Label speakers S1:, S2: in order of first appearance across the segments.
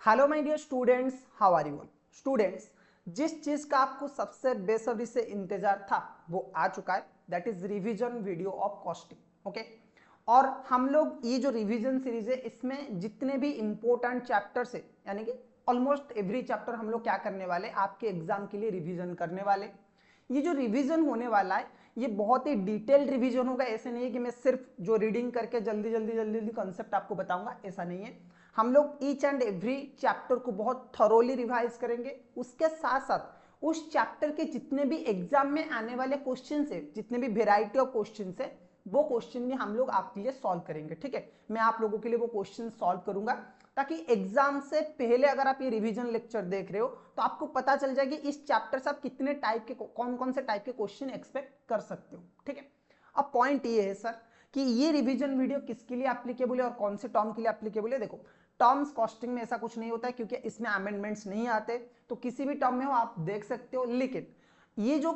S1: Hello my dear students, how are you all. Students, जिस चीज का आपको सबसे बेसब्री से इंतजार था वो आ चुका है, that is revision video of costing. Okay, और हम लोग ये जो रिवीजन सीरीज है इसमें जितने भी इंपॉर्टेंट चैप्टर्स है, यानी कि ऑलमोस्ट एवरी चैप्टर हम लोग क्या करने वाले, आपके एग्जाम के लिए रिवीजन करने वाले। ये जो रिवीजन होने वाला है ये बहुत ही डिटेल्ड रिवीजन होगा। ऐसे नहीं है कि मैं सिर्फ जो रीडिंग करके जल्दी जल्दी जल्दी जल्दी कॉन्सेप्ट आपको बताऊंगा, ऐसा नहीं है। हम लोग ईच एंड एवरी चैप्टर को बहुत थरोली रिवाइज करेंगे। उसके साथ साथ उस चैप्टर के जितने भी एग्जाम में आने वाले क्वेश्चन है, जितने भी वेराइटी ऑफ क्वेश्चन है, वो क्वेश्चन भी हम लोग आपके लिए सॉल्व करेंगे। ठीक है, मैं आप लोगों के लिए वो क्वेश्चन सॉल्व करूंगा ताकि एग्जाम से पहले अगर आप ये रिवीजन लेक्चर देख रहे हो तो आपको पता चल जाए कि इस चैप्टर से आप कितने टाइप के, कौन कौन से टाइप के क्वेश्चन एक्सपेक्ट कर सकते हो। ठीक है, अब पॉइंट ये है सर कि ये रिवीजन वीडियो किसके लिए एप्लीकेबल है और कौन से टर्म के लिए एप्लीकेबल है। देखो, टर्म्स कॉस्टिंग में ऐसा कुछ नहीं होता है क्योंकि इसमें अमेंडमेंट्स नहीं आते, तो किसी भी टर्म में हो आप देख सकते हो। लेकिन ये जो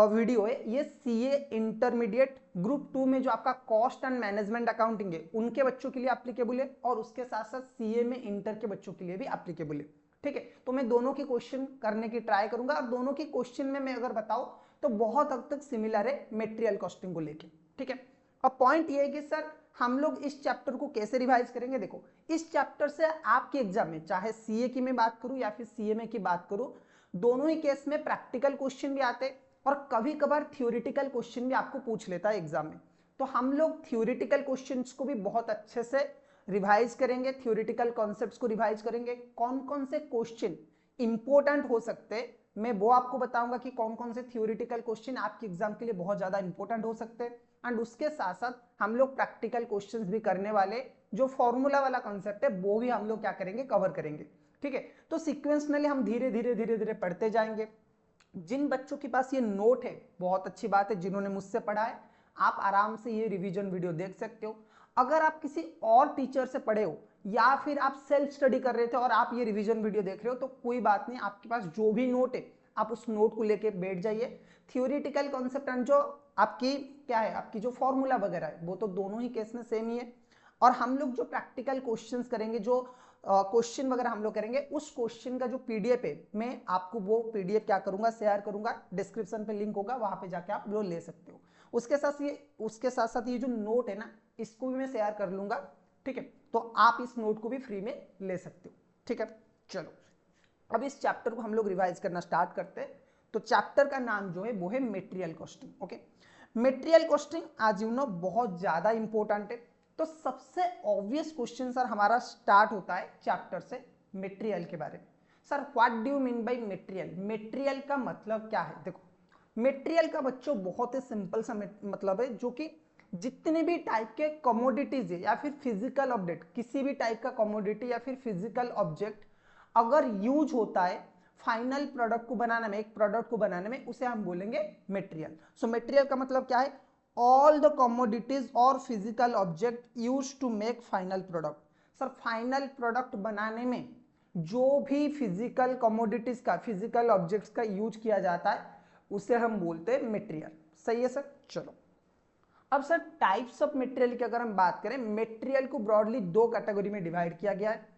S1: वीडियो है ये सीए इंटरमीडिएट ग्रुप 2 में जो आपका कॉस्ट एंड मैनेजमेंट अकाउंटिंग है उनके बच्चों के लिए एप्लीकेबल है, और उसके साथ साथ सीए में इंटर के बच्चों के लिए भी एप्लीकेबल है। ठीक है, तो मैं दोनों के क्वेश्चन करने की ट्राई करूंगा, और दोनों के क्वेश्चन में मैं अगर बताऊं तो बहुत हद तक सिमिलर है मटेरियल कॉस्टिंग को लेके। ठीक है, अब पॉइंट ये है कि सर हम लोग इस चैप्टर को कैसे रिवाइज करेंगे। देखो, इस चैप्टर से आपके एग्जाम में चाहे सीए की मैं बात करूं या फिर सीएमए की बात करूं, दोनों ही केस में प्रैक्टिकल क्वेश्चन भी आते और कभी कभार थ्योरेटिकल क्वेश्चन भी आपको पूछ लेता है एग्जाम में। तो हम लोग थ्योरेटिकल क्वेश्चंस को भी बहुत अच्छे से रिवाइज करेंगे, थ्योरेटिकल कॉन्सेप्ट्स को रिवाइज करेंगे। कौन कौन से क्वेश्चन इंपॉर्टेंट हो सकते हैं मैं वो आपको बताऊंगा कि कौन कौन से थ्योरेटिकल क्वेश्चन आपके एग्जाम के लिए बहुत ज्यादा इंपॉर्टेंट हो सकते हैं। एंड उसके साथ साथ हम लोग प्रैक्टिकल क्वेश्चंस भी करने वाले, जो फॉर्मूला वाला कॉन्सेप्ट है वो भी हम लोग क्या करेंगे, कवर करेंगे। ठीक है, तो सिक्वेंसली हम धीरे धीरे धीरे धीरे पढ़ते जाएंगे। जिन बच्चों के पास ये नोट है, बहुत अच्छी बात है, जिन्होंने मुझसे पढ़ा है, आप आराम से ये रिवीजन वीडियो देख सकते हो। अगर आप किसी और टीचर से पढ़े हो या फिर आप सेल्फ स्टडी कर रहे थे और आप ये रिवीजन वीडियो देख रहे हो तो कोई बात नहीं, आपके पास जो भी नोट है आप उस नोट को लेके बैठ जाइए। थ्योरेटिकल कॉन्सेप्ट एंड जो आपकी क्या है, आपकी जो फॉर्मूला वगैरह है वो तो दोनों ही केस में सेम ही है। और हम लोग जो प्रैक्टिकल क्वेश्चंस करेंगे, जो क्वेश्चन वगैरह हम लोग करेंगे, उस क्वेश्चन का जो पीडीएफ है मैं आपको वो पीडीएफ क्या करूंगा, शेयर करूंगा। डिस्क्रिप्शन पे लिंक होगा, वहां पे जाके आप वो ले सकते हो। उसके साथ साथ ये जो नोट है ना, इसको भी मैं शेयर कर लूंगा। ठीक है, तो आप इस नोट को भी फ्री में ले सकते हो। ठीक है, चलो अब इस चैप्टर को हम लोग रिवाइज करना स्टार्ट करते हैं। तो चैप्टर का नाम जो है वो है material costing. Okay, material costing आज यू नो बहुत ज्यादा इंपॉर्टेंट है। तो सबसे ऑब्वियस क्वेश्चन सर हमारा स्टार्ट होता है चैप्टर से मटेरियल के बारे में। Sir what do you mean by material, material का मतलब क्या है। देखो, मटेरियल का बच्चों बहुत ही सिंपल सा मतलब है, जो कि जितने भी टाइप के कमोडिटीज है या फिर फिजिकल ऑब्जेक्ट, किसी भी टाइप का कमोडिटी या फिर फिजिकल ऑब्जेक्ट अगर यूज होता है फाइनल प्रोडक्ट को बनाने में, एक प्रोडक्ट को बनाने में, उसे हम बोलेंगे मटेरियल। सो मटेरियल का मतलब क्या है, ऑल द कमोडिटीज और physical object use to make final product. Sir final product बनाने में जो भी फिजिकल कमोडिटीज का, फिजिकल ऑब्जेक्ट्स का यूज किया जाता है उसे हम बोलते हैं मटेरियल। सही है सर, चलो अब सर टाइप्स ऑफ मटेरियल की अगर हम बात करें, मटेरियल को ब्रॉडली दो कैटेगरी में डिवाइड किया गया है।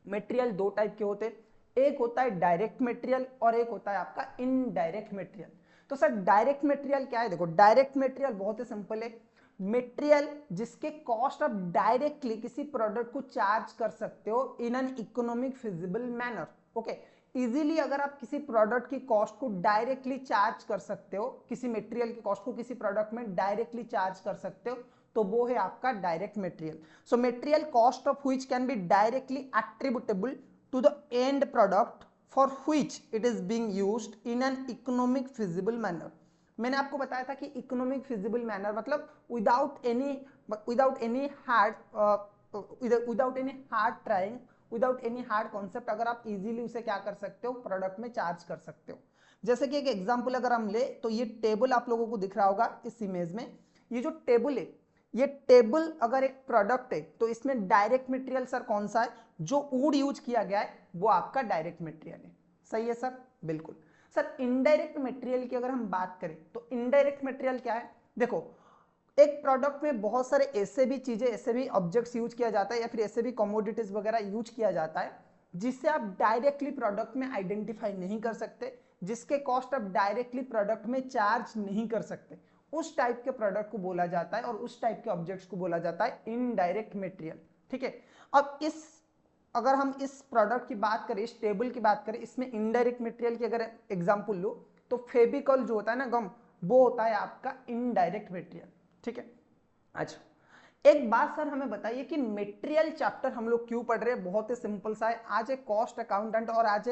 S1: मटेरियल दो टाइप के होते हैं, एक होता है डायरेक्ट मटेरियल और एक होता है आपका इनडायरेक्ट मटेरियल। तो सर डायरेक्ट मटेरियल क्या है, देखो डायरेक्ट मटेरियल बहुत ही सिंपल है, मटेरियल जिसके कॉस्ट आप डायरेक्टली किसी प्रोडक्ट को चार्ज कर सकते हो इन an economic feasible manner. Okay, easily अगर आप किसी प्रोडक्ट की कॉस्ट को डायरेक्टली चार्ज कर सकते हो, किसी मटेरियल की कॉस्ट को किसी प्रोडक्ट में डायरेक्टली चार्ज कर सकते हो, तो वो है आपका direct material. So material cost of which can be directly attributable to the end product for which it is being used in an economic feasible manner. मैंने आपको बताया था कि इकोनॉमिक फिजिबल मैनर मतलब without any hard trying, without any hard concept, अगर आप easily उसे क्या कर सकते हो, प्रोडक्ट में चार्ज कर सकते हो। जैसे कि एक एग्जांपल अगर हम ले तो ये टेबल आप लोगों को दिख रहा होगा इस इमेज में, ये जो टेबल है, ये टेबल अगर एक प्रोडक्ट है तो इसमें डायरेक्ट मटेरियल सर कौन सा है, जो वुड यूज किया गया है वो आपका डायरेक्ट मटेरियल है। सही है सर, बिल्कुल। सर इनडायरेक्ट मटेरियल की अगर हम बात करें तो इनडायरेक्ट मटेरियल क्या है, देखो एक प्रोडक्ट में बहुत सारे ऐसे भी चीजें, ऐसे भी ऑब्जेक्ट्स यूज किया जाता है या फिर ऐसे भी कमोडिटीज वगैरह यूज किया जाता है जिसे आप डायरेक्टली प्रोडक्ट में आइडेंटिफाई नहीं कर सकते, जिसके कॉस्ट आप डायरेक्टली प्रोडक्ट में चार्ज नहीं कर सकते, उस टाइप के प्रोडक्ट को बोला जाता है और उस टाइप के ऑब्जेक्ट्स को बोला जाता है इनडायरेक्ट मटेरियल। ठीक है, अब अगर हम इस प्रोडक्ट की बात करें, इस टेबल की बात करें, इसमें इनडायरेक्ट मटेरियल की अगर एग्जांपल लो तो फेविकॉल जो होता है ना, गम, वो होता है आपका इनडायरेक्ट मटेरियल। ठीक है, अच्छा एक बात सर हमें बताइए कि मटेरियल चैप्टर हम लोग क्यों पढ़ रहे हैं? बहुत ही सिंपल सा है, आज एक कॉस्ट अकाउंटेंट और आज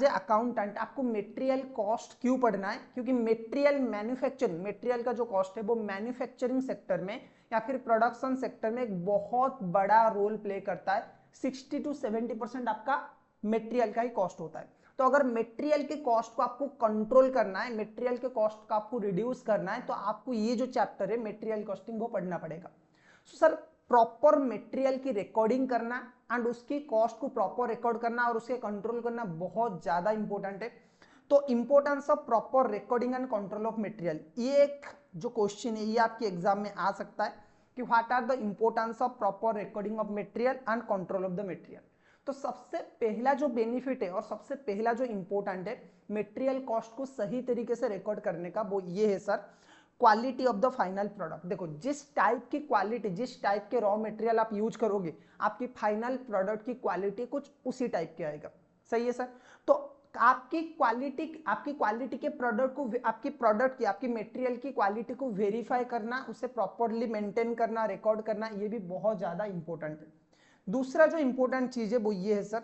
S1: ए अकाउंटेंट आपको मटेरियल कॉस्ट क्यों पढ़ना है? क्योंकि मटेरियल मैन्युफैक्चरिंग, मटेरियल का जो कॉस्ट है वो मैन्युफैक्चरिंग सेक्टर में या फिर प्रोडक्शन सेक्टर में एक बहुत बड़ा रोल प्ले करता है। 60 to 70% आपका मटेरियल का ही कॉस्ट होता है। तो अगर मटेरियल के कॉस्ट को आपको कंट्रोल करना है, मटेरियल के कॉस्ट को आपको रिड्यूस करना है, तो आपको ये जो चैप्टर है मटेरियल कॉस्टिंग वो पढ़ना पड़ेगा। सर प्रॉपर मटेरियल की रिकॉर्डिंग करना एंड उसकी कॉस्ट को प्रॉपर रिकॉर्ड करना और उसके कंट्रोल करना बहुत ज्यादा इंपॉर्टेंट है। तो importance of proper recording and control of material, ये एक जो क्वेश्चन है ये आपके एग्जाम में आ सकता है कि what are the importance of proper recording of material and control of the material. तो सबसे पहला जो बेनिफिट है और सबसे पहला जो इंपॉर्टेंट है मटेरियल कॉस्ट को सही तरीके से रिकॉर्ड करने का, वो ये है sir, quality of the final product. देखो जिस टाइप की क्वालिटी, जिस टाइप के रॉ मटेरियल आप यूज करोगे, आपकी फाइनल प्रोडक्ट की क्वालिटी कुछ उसी टाइप के आएगा। सही है सर? तो आपकी क्वालिटी के प्रोडक्ट को, आपकी प्रोडक्ट की, आपकी मटेरियल की क्वालिटी को वेरीफाई करना, उसे प्रॉपरली मेंटेन करना, रिकॉर्ड करना, ये भी बहुत ज्यादा इंपॉर्टेंट है। दूसरा जो इंपॉर्टेंट चीज है वो ये है sir,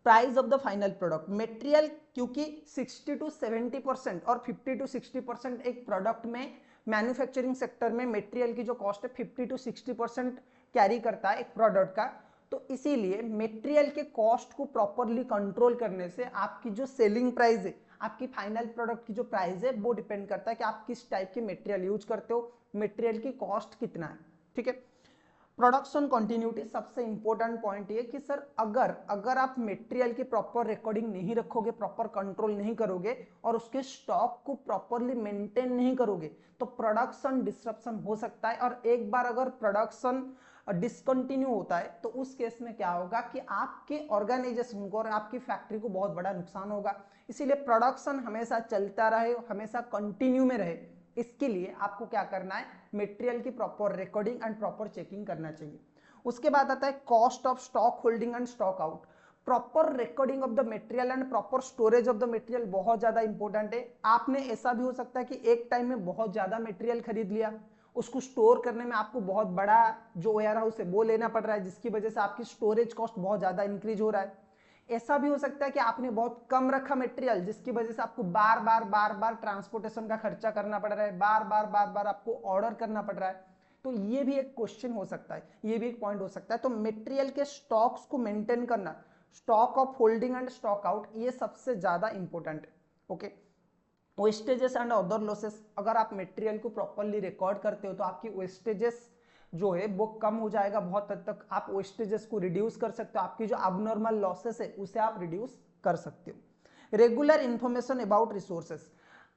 S1: price of the final product. Material क्योंकि 60 to 70% और 50 to 60% एक प्रोडक्ट में, मैन्युफैक्चरिंग सेक्टर में मटेरियल की जो कॉस्ट है 50 to 60% कैरी करता है एक प्रोडक्ट का। तो इसीलिए मटेरियल के कॉस्ट को प्रॉपरली कंट्रोल करने से आपकी जो सेलिंग प्राइस है, आपकी फाइनल प्रोडक्ट की जो प्राइस है, वो डिपेंड करता है कि आप किस टाइप के मटेरियल यूज करते हो, मटेरियल की कॉस्ट कितना है। ठीक है, प्रोडक्शन कंटिन्यूटी सबसे इंपॉर्टेंट पॉइंट ये कि सर अगर आप मटेरियल की प्रॉपर रिकॉर्डिंग नहीं रखोगे, प्रॉपर कंट्रोल नहीं करोगे और उसके स्टॉक को प्रॉपरली मेंटेन नहीं करोगे, तो प्रोडक्शन डिसरप्शन हो सकता है। और एक बार अगर प्रोडक्शन डिसकंटिन्यू होता है तो उस केस में क्या होगा कि आपके ऑर्गेनाइजेशन को और आपकी फैक्ट्री को बहुत बड़ा नुकसान होगा। इसीलिए प्रोडक्शन हमेशा चलता रहे, हमेशा कंटिन्यू में रहे, इसके लिए आपको क्या करना है, मटेरियल की proper recording and proper checking करना चाहिए। उसके बाद आता है cost of stock holding and stock out. Proper recording of the material and proper storage of the material बहुत ज्यादा इंपॉर्टेंट है। आपने ऐसा भी हो सकता है कि एक टाइम में बहुत ज्यादा मटेरियल खरीद लिया, उसको स्टोर करने में आपको बहुत बड़ा जो वेयर हाउस है वो लेना पड़ रहा है, जिसकी वजह से आपकी स्टोरेज कॉस्ट बहुत ज्यादा इंक्रीज हो रहा है। ऐसा भी हो सकता है कि आपने बहुत कम रखा मटेरियल, जिसकी वजह से आपको बार बार ट्रांसपोर्टेशन का खर्चा करना पड़ रहा है, बार बार आपको ऑर्डर करना पड़ रहा है। तो ये भी एक क्वेश्चन हो सकता है, ये भी एक पॉइंट हो सकता है। तो मटेरियल के स्टॉक्स को मेंटेन करना, stock of holding and stock out, ये सबसे ज्यादा इंपॉर्टेंट है। Okay, vestiges and other losses, अगर आप मटेरियल को प्रॉपरली रिकॉर्ड करते हो तो आपकी वेस्टेजेस जो है वो कम हो जाएगा, बहुत हद तक आप वेस्टेजेस को रिड्यूस कर सकते हो, आपकी जो अबनॉर्मल लॉसेस है उसे आप रिड्यूस कर सकते हो। रेगुलर इंफॉर्मेशन अबाउट रिसोर्सेस,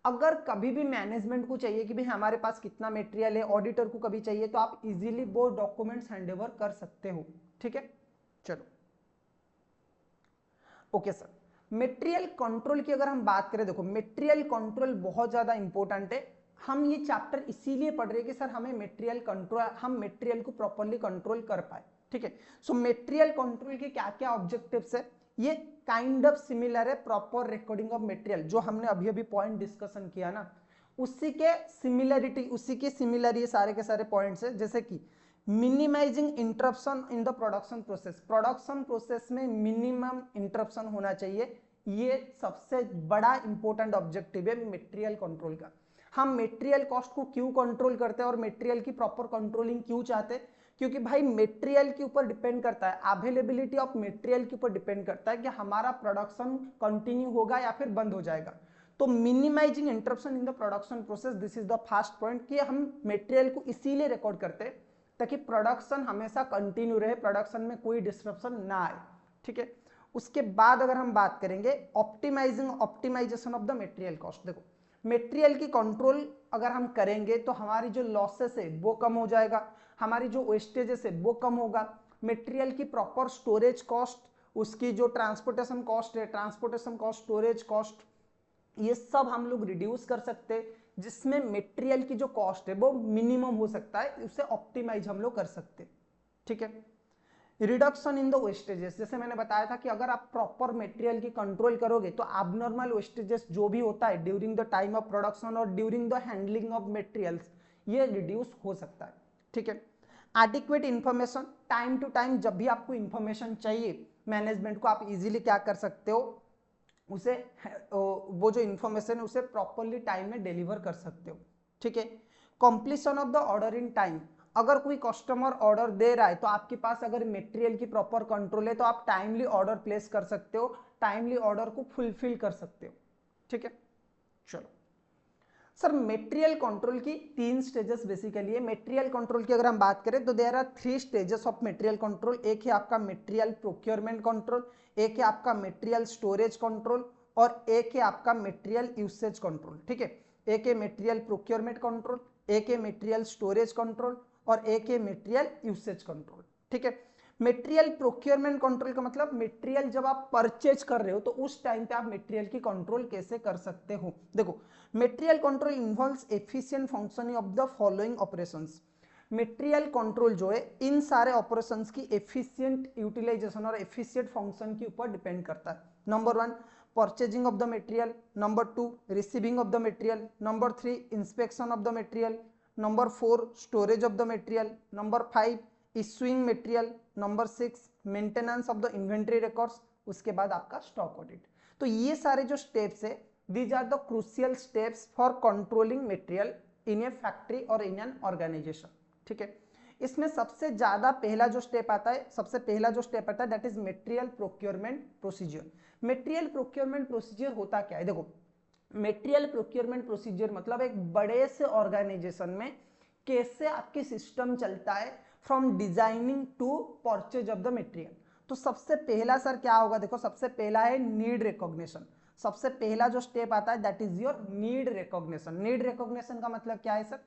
S1: अगर कभी भी मैनेजमेंट को चाहिए कि भाई हमारे पास कितना मटेरियल है, ऑडिटर को कभी चाहिए, तो आप इजीली वो डॉक्यूमेंट्स हैंडओवर कर सकते हो। ठीक है, चलो ओके सर। मटेरियल कंट्रोल की अगर हम बात करें, देखो मटेरियल कंट्रोल बहुत ज्यादा इंपॉर्टेंट है। हम ये चैप्टर इसीलिए पढ़ रहे हैं कि सर हमें मटेरियल कंट्रोल, हम मटेरियल को प्रॉपरली कंट्रोल कर पाए। ठीक है, सो मटेरियल कंट्रोल के क्या क्या ऑब्जेक्टिव्स है, ये काइंड ऑफ सिमिलर है प्रॉपर रिकॉर्डिंग ऑफ मटेरियल, जो हमने अभी अभी पॉइंट डिस्कशन किया ना, उसी के सिमिलरिटी, उसी के सिमिलर ये सारे के सारे पॉइंट्स है। जैसे कि minimising interruption in the production process, production process में मिनिमम इंटरप्शन होना चाहिए, ये सबसे बड़ा इंपॉर्टेंट ऑब्जेक्टिव है मटेरियल कंट्रोल का। हम मटेरियल कॉस्ट को क्यों कंट्रोल करते हैं और मटेरियल की प्रॉपर कंट्रोलिंग क्यों चाहते हैं? क्योंकि भाई मटेरियल के ऊपर डिपेंड करता है, अवेलेबिलिटी ऑफ मटेरियल के ऊपर डिपेंड करता है कि हमारा प्रोडक्शन कंटिन्यू होगा या फिर बंद हो जाएगा। तो minimising interruption in the production process, this is the first point, कि हम मटेरियल को इसीलिए रिकॉर्ड करते हैं ताकि प्रोडक्शन हमेशा कंटिन्यू रहे, प्रोडक्शन में कोई डिस्ट्रप्शन ना आए। ठीक है, उसके बाद अगर हम बात करेंगे optimisation of the material cost, देखो मटेरियल की कंट्रोल अगर हम करेंगे तो हमारी जो लॉसेस है वो कम हो जाएगा, हमारी जो वेस्टेजेस है वो कम होगा, मटेरियल की प्रॉपर स्टोरेज कॉस्ट, उसकी जो ट्रांसपोर्टेशन कॉस्ट है, ट्रांसपोर्टेशन कॉस्ट, स्टोरेज कॉस्ट, ये सब हम लोग रिड्यूस कर सकते हैं, जिसमें मटेरियल की जो कॉस्ट है वो मिनिमम हो सकता है, उसे ऑप्टिमाइज हम लोग कर सकते हैं। ठीक है, रिडक्शन इन द वेस्टेजेस, जैसे मैंने बताया था कि अगर आप प्रॉपर मटेरियल की कंट्रोल करोगे तो एबनॉर्मल वेस्टेजेस जो भी होता है during the time of production और during the handling of materials, ये रिड्यूस हो सकता है। ठीक है, adequate information, time to time जब भी आपको इन्फॉर्मेशन चाहिए मैनेजमेंट को, आप इजीली क्या कर सकते हो, उसे वो जो इन्फॉर्मेशन है उसे प्रॉपरली टाइम में डिलीवर कर सकते हो। ठीक है, completion of the order in time, अगर कोई कस्टमर ऑर्डर दे रहा है तो आपके पास अगर मटेरियल की प्रॉपर कंट्रोल है तो आप टाइमली ऑर्डर प्लेस कर सकते हो, टाइमली ऑर्डर को फुलफिल कर सकते हो। ठीक है, चलो सर मटेरियल कंट्रोल की 3 स्टेजेस बेसिकली है। मटेरियल कंट्रोल की अगर हम बात करें तो there are 3 stages of material control. एक है आपका मटेरियल प्रोक्योरमेंट कंट्रोल, एक है आपका मटेरियल स्टोरेज कंट्रोल और एक है आपका मटेरियल यूसेज कंट्रोल। ठीक है, एक है मटेरियल प्रोक्योरमेंट कंट्रोल, एक है मटेरियल स्टोरेज कंट्रोल और एक है मटेरियल यूसेज कंट्रोल। ठीक है, मटेरियल प्रोक्योरमेंट कंट्रोल का मतलब मटेरियल जब आप परचेज कर रहे हो तो उस टाइम पे आप मटेरियल की कंट्रोल कैसे कर सकते हो। देखो, material control involves efficient functioning of the following operations. Material control जो है इन सारे ऑपरेशंस की एफिशिएंट यूटिलाइजेशन और एफिशिएंट फंक्शन के ऊपर डिपेंड करता है। Number 1 purchasing of the material, number 2 receiving of the material, number 3 inspection of the material, number 4 storage of the material, number 5 issuing material, number 6 maintenance of the inventory records, उसके बाद आपका stock audit. तो ये सारे जो steps है, these are the crucial steps for controlling material in a factory और in an organization। ठीक है, इसमें सबसे ज्यादा पहला जो स्टेप आता है, सबसे पहला जो स्टेप आता है that is material procurement procedure. Material procurement procedure होता क्या है, देखो मटेरियल प्रोक्योरमेंट प्रोसीजर मतलब एक बड़े से ऑर्गेनाइजेशन में कैसे आपके सिस्टम चलता है from designing to purchase of the material. तो सबसे पहला सर क्या होगा, देखो सबसे पहला है नीड रिकॉग्निशन। सबसे पहला जो स्टेप आता है that is your need recognition. Need recognition का मतलब क्या है सर,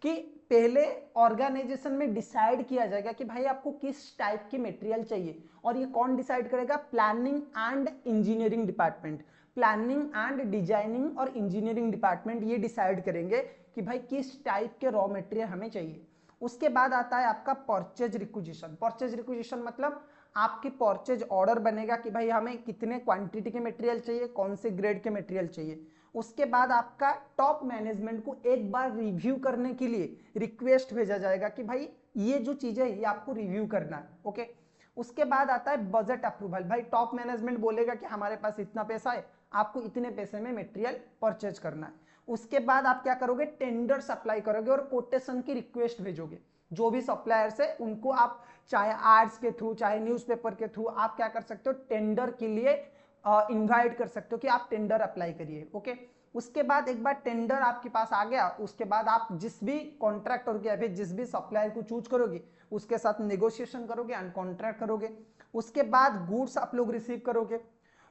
S1: कि पहले ऑर्गेनाइजेशन में डिसाइड किया जाएगा कि भाई आपको किस टाइप की मटेरियल चाहिए, और ये कौन डिसाइड करेगा, planning and engineering department. Planning and designing और इंजीनियरिंग डिपार्टमेंट ये डिसाइड करेंगे कि भाई किस टाइप के रॉ मटेरियल हमें चाहिए। उसके बाद आता है आपका परचेज रिक्विजिशन। परचेज रिक्विजिशन मतलब आपकी परचेज ऑर्डर बनेगा कि भाई हमें कितने क्वांटिटी के मटेरियल चाहिए, कौन से ग्रेड के मटेरियल चाहिए। उसके बाद आपका टॉप मैनेजमेंट को एक बार रिव्यू करने के लिए रिक्वेस्ट भेजा जाएगा कि भाई ये जो चीजें ये आपको रिव्यू करना है। ओके, उसके बाद आता है बजट अप्रूवल। भाई टॉप मैनेजमेंट बोलेगा कि हमारे पास इतना पैसा है, आपको इतने पैसे में मटेरियल परचेज करना है। उसके बाद आप क्या करोगे, टेंडर सप्लाई करोगे और कोटेशन की रिक्वेस्ट भेजोगे। जो भी सप्लायर्स है उनको आप चाहे आर्ट्स के थ्रू चाहे न्यूज़पेपर के थ्रू आप क्या कर सकते हो, टेंडर के लिए इनवाइट कर सकते हो कि आप टेंडर अप्लाई करिए। ओके, उसके बाद एक बार टेंडर आपके पास आ गया, उसके बाद आप जिस भी कॉन्ट्रैक्टर के या फिर जिस भी सप्लायर को चूज करोगे उसके साथ नेगोशिएशन करोगे एंड कॉन्ट्रैक्ट करोगे। उसके बाद गुड्स आप लोग रिसीव करोगे।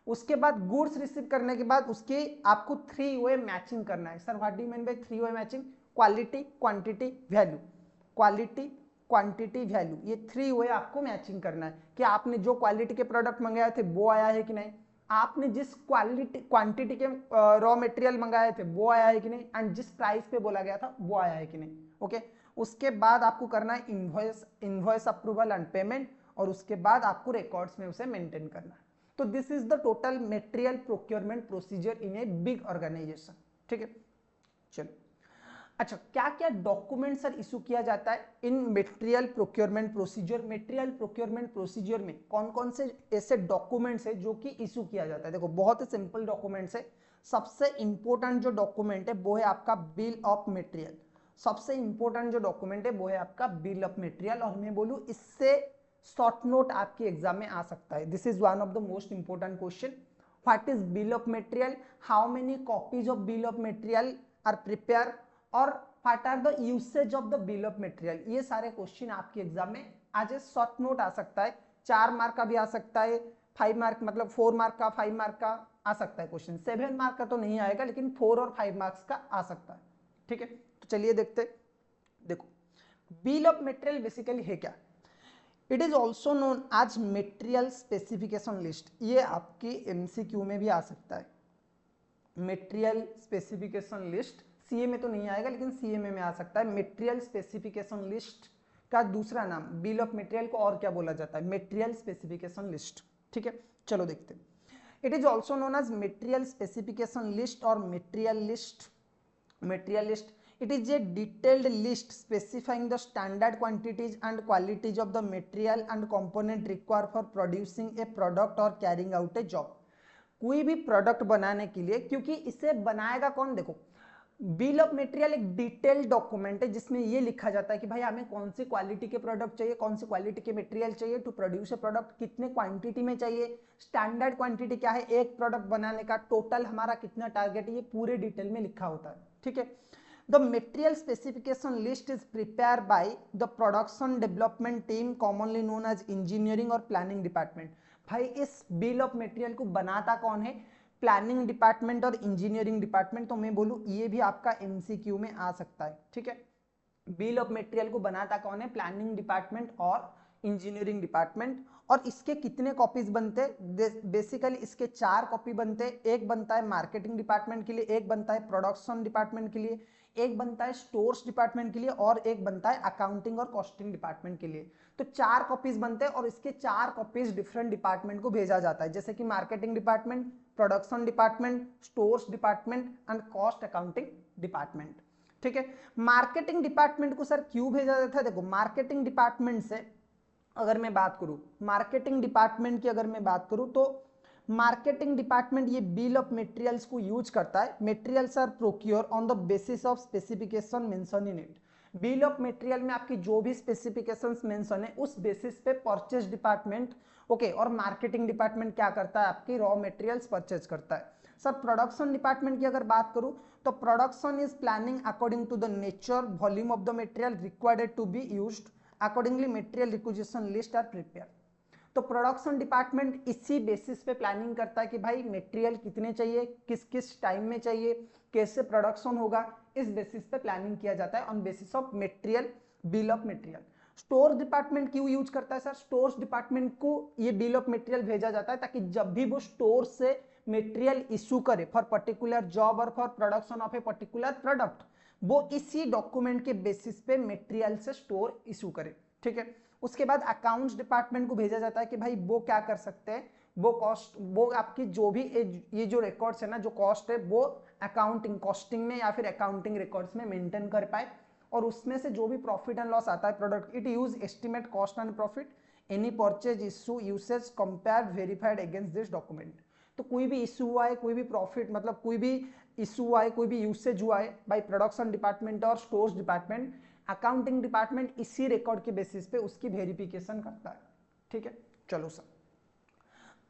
S1: उसके बाद गुड्स रिसीव करने के बाद उसकी आपको 3 वे मैचिंग करना है। Sir what do you mean by 3 way matching, quality quantity value, quality quantity value, ये 3 वे आपको मैचिंग करना है कि आपने जो क्वालिटी के प्रोडक्ट मंगाए थे वो आया है कि नहीं, आपने जिस क्वांटिटी के रॉ मटेरियल मंगाए थे वो आया है कि नहीं, एंड जिस प्राइस पे बोला गया था वो आया है कि नहीं। ओके, उसके बाद आपको करना है इनवॉइस अप्रूवल एंड पेमेंट, और उसके बाद आपको रिकॉर्ड्स में उसे मेंटेन करना है। तो this is the total material procurement procedure in a big organisation. ठीक है, चलो अच्छा, क्या क्या डॉक्यूमेंट सर इशू किया जाता है in material procurement procedure. Material procurement procedure में कौन कौन से ऐसे डॉक्यूमेंट्स है जो कि इशू किया जाता है। देखो बहुत ही सिंपल डॉक्यूमेंट्स है। सबसे इंपॉर्टेंट जो डॉक्यूमेंट है वो है आपका बिल ऑफ मटेरियल। सबसे इंपॉर्टेंट जो डॉक्यूमेंट है वो है आपका बिल ऑफ मटेरियल, और मैं बोलूँ इससे शॉर्ट नोट आपके एग्जाम में आ सकता है। This is one of the most important question. What is bill of material, how many copies of bill of material are prepare, और what are the usage of the bill of material. ये सारे question आपके exam में आज short note आ सकता है। 4 mark का भी आ सकता है, 5 मार्क मतलब 4 मार्क का 5 मार्क का आ सकता है क्वेश्चन। 7 मार्क का तो नहीं आएगा लेकिन 4 और 5 मार्क्स का आ सकता है। ठीक है, तो चलिए देखते। देखो बिल ऑफ मटेरियल बेसिकली है क्या, it is also known as material specification list. ये आपकी एमसीक्यू में भी आ सकता है। मेटेरियल स्पेसिफिकेशन लिस्ट सीए में तो नहीं आएगा, लेकिन सीएमए में आ सकता है। मेटेरियल स्पेसिफिकेशन लिस्ट का दूसरा नाम बिल ऑफ मटेरियल को और क्या बोला जाता है? Material specification list. ठीक है, चलो देखते हैं। It is also known as material specification list और material list. Material list, it is a detailed list specifying the standard quantities and qualities of the material and component required for producing a product or carrying out a job। कोई भी product बनाने के लिए, क्योंकि इसे बनाएगा कौन? देखो, बिल ऑफ मटेरियल एक डिटेल्ड डॉक्यूमेंट है जिसमें ये लिखा जाता है कि भाई हमें कौन सी क्वालिटी के प्रोडक्ट चाहिए, कौन सी क्वालिटी के मटेरियल चाहिए टू प्रोड्यूस ए प्रोडक्ट, कितने क्वांटिटी में चाहिए, स्टैंडर्ड क्वांटिटी क्या है एक प्रोडक्ट बनाने का, टोटल हमारा कितना टारगेट है, ये पूरे डिटेल में लिखा होता है। ठीक है, the material specification list is prepare by the production development team commonly known as engineering और प्लानिंग डिपार्टमेंट। भाई इस बिल ऑफ मटेरियल को बनाता कौन है? प्लानिंग डिपार्टमेंट और इंजीनियरिंग डिपार्टमेंट। तो मैं बोलूं ये भी आपका एमसीक्यू में आ सकता है। ठीक है, बिल ऑफ मटेरियल को बनाता कौन है? प्लानिंग डिपार्टमेंट और इंजीनियरिंग डिपार्टमेंट। और इसके कितने कॉपीज बनते हैं? बेसिकली इसके 4 कॉपी बनते हैं। एक बनता है मार्केटिंग डिपार्टमेंट के लिए, एक बनता है प्रोडक्शन डिपार्टमेंट के लिए, एक बनता है स्टोर्स डिपार्टमेंट के लिए, और एक बनता है अकाउंटिंग और कॉस्टिंग डिपार्टमेंट के लिए। तो 4 कॉपीज बनते हैं और इसके 4 कॉपीज डिफरेंट डिपार्टमेंट को भेजा जाता है, जैसे कि marketing department, production department, stores department and cost accounting department. ठीक है, मार्केटिंग डिपार्टमेंट को सर क्यों भेजा जाता है? देखो, मार्केटिंग डिपार्टमेंट से अगर मैं बात करूं, मार्केटिंग डिपार्टमेंट की अगर मैं बात करूं, तो मार्केटिंग डिपार्टमेंट ये बिल ऑफ मटेरियल्स को यूज करता है। Materials are procure on the basis of specification mention in it. Bill of material में आपकी जो भी स्पेसिफिकेशंस मेंशन है उस बेसिस पे परचेज डिपार्टमेंट, ओके, और मार्केटिंग डिपार्टमेंट क्या करता है? आपकी रॉ मटेरियल्स परचेज करता है। सर प्रोडक्शन डिपार्टमेंट की अगर बात करूं, तो production is planning according to the nature volume of the material required to be used, accordingly material requisition list are prepare. तो प्रोडक्शन डिपार्टमेंट इसी बेसिस पे प्लानिंग करता है कि भाई मटेरियल कितने चाहिए, किस किस टाइम में चाहिए, कैसे प्रोडक्शन होगा, इस बेसिस पे प्लानिंग किया जाता है on basis of material, bill of material. Store department क्यों यूज करता है? सर स्टोर्स डिपार्टमेंट को ये बिल ऑफ मटेरियल भेजा जाता है ताकि जब भी वो स्टोर से मटेरियल इशू करे फॉर पर्टिकुलर जॉब और for production of a particular product, वो इसी डॉक्यूमेंट के बेसिस पे मटेरियल से स्टोर इशू करे। ठीक है, उसके बाद अकाउंट्स डिपार्टमेंट को भेजा जाता है कि भाई वो क्या कर सकते हैं, वो कॉस्ट, वो आपकी जो भी ये जो रिकॉर्ड्स है ना, जो कॉस्ट है वो अकाउंटिंग कॉस्टिंग में या फिर अकाउंटिंग रिकॉर्ड्स में मेंटेन कर पाए, और उसमें से जो भी प्रॉफिट एंड लॉस आता है product, it use estimate cost and profit, any purchase issue usage compare verified against this document. तो कोई भी इशू हुआ है, कोई भी प्रॉफिट मतलब कोई भी इशू हुआ है, कोई भी यूसेज हुआ है बाय प्रोडक्शन डिपार्टमेंट और स्टोर्स डिपार्टमेंट, अकाउंटिंग डिपार्टमेंट इसी रिकॉर्ड के बेसिस पे उसकी वेरिफिकेशन करता है। ठीक है, चलो सर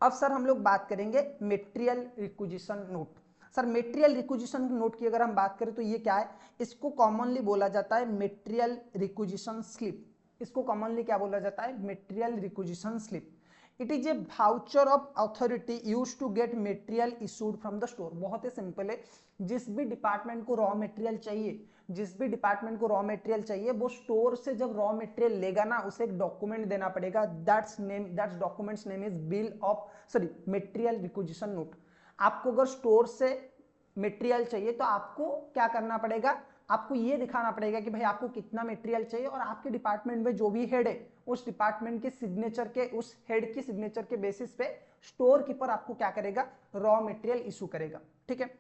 S1: अब सर हम लोग बात करेंगे material requisition note. Sir material requisition note की अगर हम बात करें तो ये क्या है? इसको कॉमनली बोला जाता है मटेरियल रिक्विजिशन स्लिप। इसको कॉमनली क्या बोला जाता है? Material requisition slip. It is a voucher of authority use to get material issued from the store. बहुत ही सिंपल है, जिस भी डिपार्टमेंट को रॉ मटेरियल चाहिए, जिस भी डिपार्टमेंट को रॉ मटेरियल चाहिए, वो स्टोर से जब रॉ मटेरियल लेगा ना, उसे एक डॉक्यूमेंट देना पड़ेगा। That's documents name is bill of material requisition note. आपको अगर स्टोर से मटेरियल चाहिए तो आपको क्या करना पड़ेगा? आपको ये दिखाना पड़ेगा कि भाई आपको कितना मटेरियल चाहिए, और आपके डिपार्टमेंट में जो भी हेड है उस डिपार्टमेंट के सिग्नेचर के, उस हेड की सिग्नेचर के बेसिस पे स्टोर कीपर आपको क्या करेगा? रॉ मटेरियल इशू करेगा। ठीक है,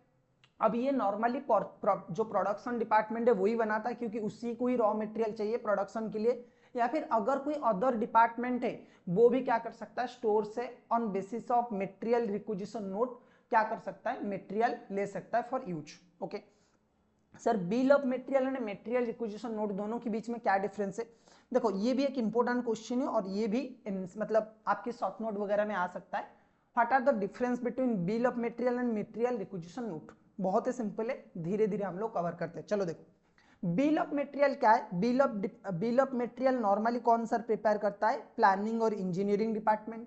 S1: अब ये नॉर्मली जो प्रोडक्शन डिपार्टमेंट है वही बनाता है, क्योंकि उसी को ही रॉ मटेरियल चाहिए प्रोडक्शन के लिए, या फिर अगर कोई अदर डिपार्टमेंट है वो भी क्या कर सकता है? स्टोर से on basis of material requisition note क्या कर सकता है? मटेरियल ले सकता है for use. Okay sir, bill of material and material requisition note दोनों के बीच में क्या डिफरेंस है? देखो ये भी एक इंपॉर्टेंट क्वेश्चन है और ये भी मतलब आपके शॉर्ट नोट वगैरह में आ सकता है। What are the difference between bill of material and material requisition note? बहुत ही सिंपल है, धीरे धीरे हम लोग कवर करते हैं। चलो देखो, बिल ऑफ मटेरियल क्या है? बिल ऑफ मटेरियल नॉर्मली कौन सर प्रिपेयर करता है? प्लानिंग और इंजीनियरिंग डिपार्टमेंट।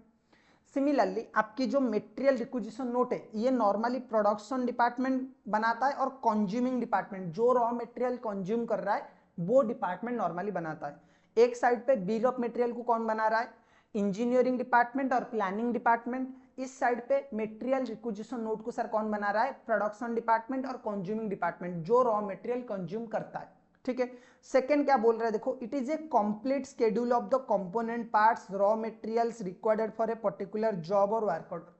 S1: सिमिलरली आपकी जो मटेरियल रिक्विजिशन नोट है ये नॉर्मली प्रोडक्शन डिपार्टमेंट बनाता है, और कंज्यूमिंग डिपार्टमेंट जो रॉ मटेरियल कंज्यूम कर रहा है वो डिपार्टमेंट नॉर्मली बनाता है। एक साइड पे बिल ऑफ मटेरियल को कौन बना रहा है, इंजीनियरिंग डिपार्टमेंट और प्लानिंग डिपार्टमेंट। इस साइड पे मटेरियल रिक्विजिशन नोट को सर कौन बना रहा है, प्रोडक्शन डिपार्टमेंट और कंज्यूमिंग डिपार्टमेंट, जो रॉ मटेरियल कंज्यूम करता है। ठीक है, सेकंड क्या बोल रहा है देखो, it is A complete schedule of the component parts raw materials required for a particular job और वर्क ऑर्डर।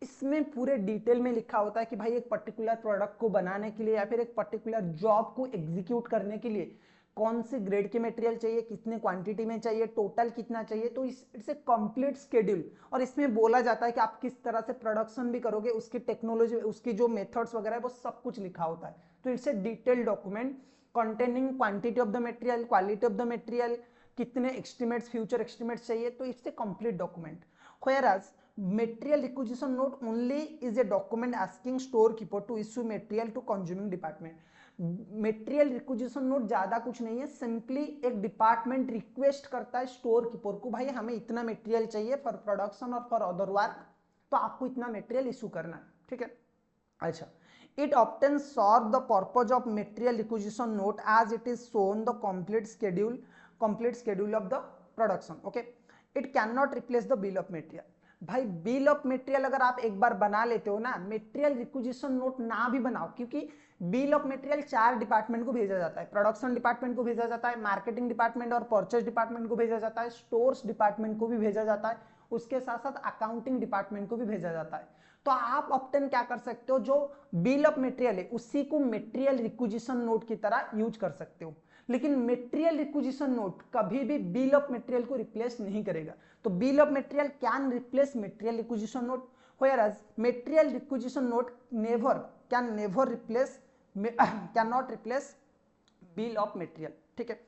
S1: इसमें पूरे डिटेल में लिखा होता है कि भाई एक पर्टिकुलर प्रोडक्ट को बनाने के लिए या फिर एक पर्टिकुलर जॉब को एग्जीक्यूट करने के लिए कौन से ग्रेड के मटेरियल चाहिए, कितने क्वांटिटी में चाहिए, टोटल कितना चाहिए। तो इट्स ए कंप्लीट शेड्यूल, और इसमें बोला जाता है कि आप किस तरह से प्रोडक्शन भी करोगे, उसकी टेक्नोलॉजी, उसकी जो मेथड्स वगैरह है वो सब कुछ लिखा होता है। तो it's a detail document containing quantity of the material, quality of the material, कितने एस्टिमेट्स, फ्यूचर एस्टिमेट्स चाहिए। तो it's a complete document. Whereas material requisition note only is a document asking storekeeper to issue material to consuming department. Material requisition note ज्यादा कुछ नहीं है, simply एक department request करता है स्टोर कीपर को, भाई हमें इतना मटेरियल चाहिए फॉर प्रोडक्शन और फॉर अदर वर्क, तो आपको इतना मटेरियल इशू करना है। ठीक है, अच्छा, it obtain solve the purpose of material requisition note as it is shown the complete schedule of the production. Okay, it can not replace the bill of material. भाई bill of material अगर आप एक बार बना लेते हो ना, material requisition note ना भी बनाओ, क्योंकि बिल ऑफ मटेरियल 4 डिपार्टमेंट को भेजा जाता है, प्रोडक्शन डिपार्टमेंट को भेजा जाता है, मार्केटिंग डिपार्टमेंट और परचेज डिपार्टमेंट को भेजा जाता है, स्टोर्स डिपार्टमेंट को भी भेजा जाता है, उसके साथ साथ अकाउंटिंग डिपार्टमेंट को भी भेजा जाता है। तो आप ऑप्टेन क्या कर सकते हो, जो बिल ऑफ मटेरियल है उसी को मटेरियल रिक्विजिशन नोट की तरह यूज कर सकते हो, लेकिन मटेरियल रिक्विजिशन नोट कभी भी बिल ऑफ मटेरियल को रिप्लेस नहीं करेगा। तो bill of material can replace material requisition note, whereas material requisition note can never replace cannot replace bill of material। ठीक है,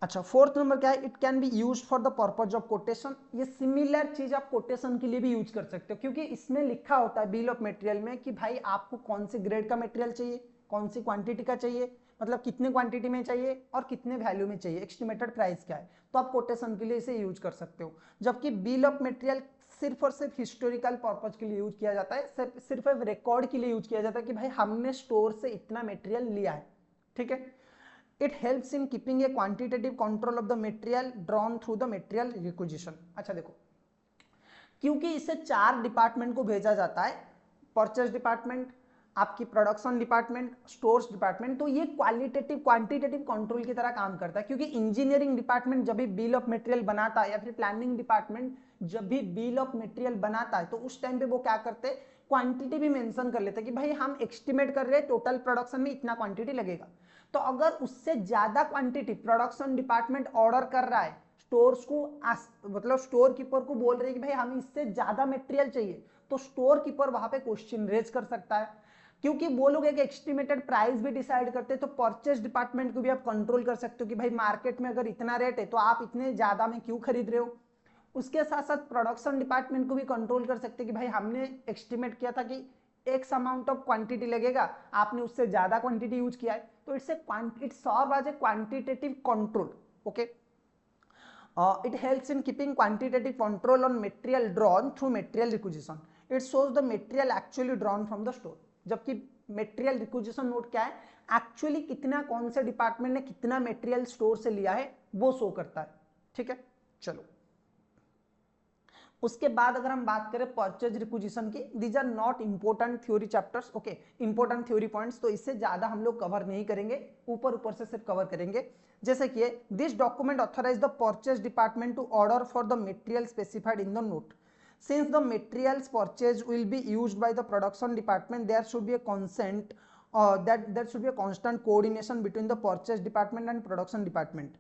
S1: अच्छा, फोर्थ नंबर क्या है, it can be used for the purpose of quotation. ये similar चीज आप quotation के लिए भी यूज कर सकते हो, क्योंकि इसमें लिखा होता है बिल ऑफ मटेरियल में कि भाई आपको कौन से ग्रेड का मटेरियल चाहिए, कौन सी क्वांटिटी का चाहिए, मतलब कितने क्वांटिटी में चाहिए और कितने वैल्यू में चाहिए, एस्टिमेटेड प्राइस क्या है, तो आप कोटेशन के लिए इसे यूज कर सकते हो। जबकि बिल ऑफ मटेरियल सिर्फ और सिर्फ हिस्टोरिकल पर्पज के लिए यूज किया जाता है, सिर्फ एक रिकॉर्ड के लिए यूज किया जाता है कि भाई हमने स्टोर से इतना मटेरियल लिया है। ठीक है, it helps in keeping A quantitative control of the material drawn through the material requisition. अच्छा देखो, क्योंकि इसे 4 डिपार्टमेंट को भेजा जाता है, परचेज डिपार्टमेंट, आपकी प्रोडक्शन डिपार्टमेंट, स्टोर्स डिपार्टमेंट, तो ये क्वालिटेटिव क्वांटिटेटिव कंट्रोल की तरह काम करता है। क्योंकि इंजीनियरिंग डिपार्टमेंट जब भी बिल ऑफ मटेरियल बनाता है या फिर प्लानिंग डिपार्टमेंट जब भी बिल ऑफ मटेरियल बनाता है, तो उस टाइम पे वो क्या करते हैं, क्वांटिटी भी मेंशन कर लेते हैं कि भाई हम एस्टिमेट कर रहे हैं टोटल प्रोडक्शन में इतना क्वांटिटी लगेगा। तो अगर उससे ज्यादा क्वांटिटी प्रोडक्शन डिपार्टमेंट ऑर्डर कर रहा है स्टोर्स को, मतलब स्टोर कीपर को बोल रहे हैं कि भाई हमें इससे ज्यादा मटेरियल चाहिए, तो स्टोर कीपर वहां पे क्वेश्चन रेज कर सकता है, क्योंकि वो लोग एक एस्टिमेटेड प्राइस भी डिसाइड करते हैं। तो परचेज डिपार्टमेंट को भी आप कंट्रोल कर सकते हो कि भाई मार्केट में अगर इतना रेट है तो आप इतने ज्यादा में क्यों खरीद रहे हो। उसके साथ साथ प्रोडक्शन डिपार्टमेंट को भी कंट्रोल कर सकते हैं कि भाई हमने एस्टिमेट किया था कि एक्स अमाउंट ऑफ क्वांटिटी लगेगा, आपने उससे ज्यादा क्वांटिटी यूज किया है, तो it's serve as a quantitative control. Okay, it helps in keeping quantitative control on material drawn through material requisition. It shows the material actually drawn from the store. जबकि material requisition note क्या है, actually कितना, कौन से department ने कितना material store से लिया है वो शो करता है। ठीक है, चलो उसके बाद अगर हम बात करें परचेज रिक्विजिशन की, these are not important theory chapters. Okay, important theory points, तो इससे ज्यादा हम लोग कवर नहीं करेंगे, ऊपर ऊपर से सिर्फ कवर करेंगे। जैसे कि this document authorise the purchase department to order for the material specified in the note. Since the materials purchased will be used by the production department, there should be a consent that there should be a constant coordination between the purchase department and production department।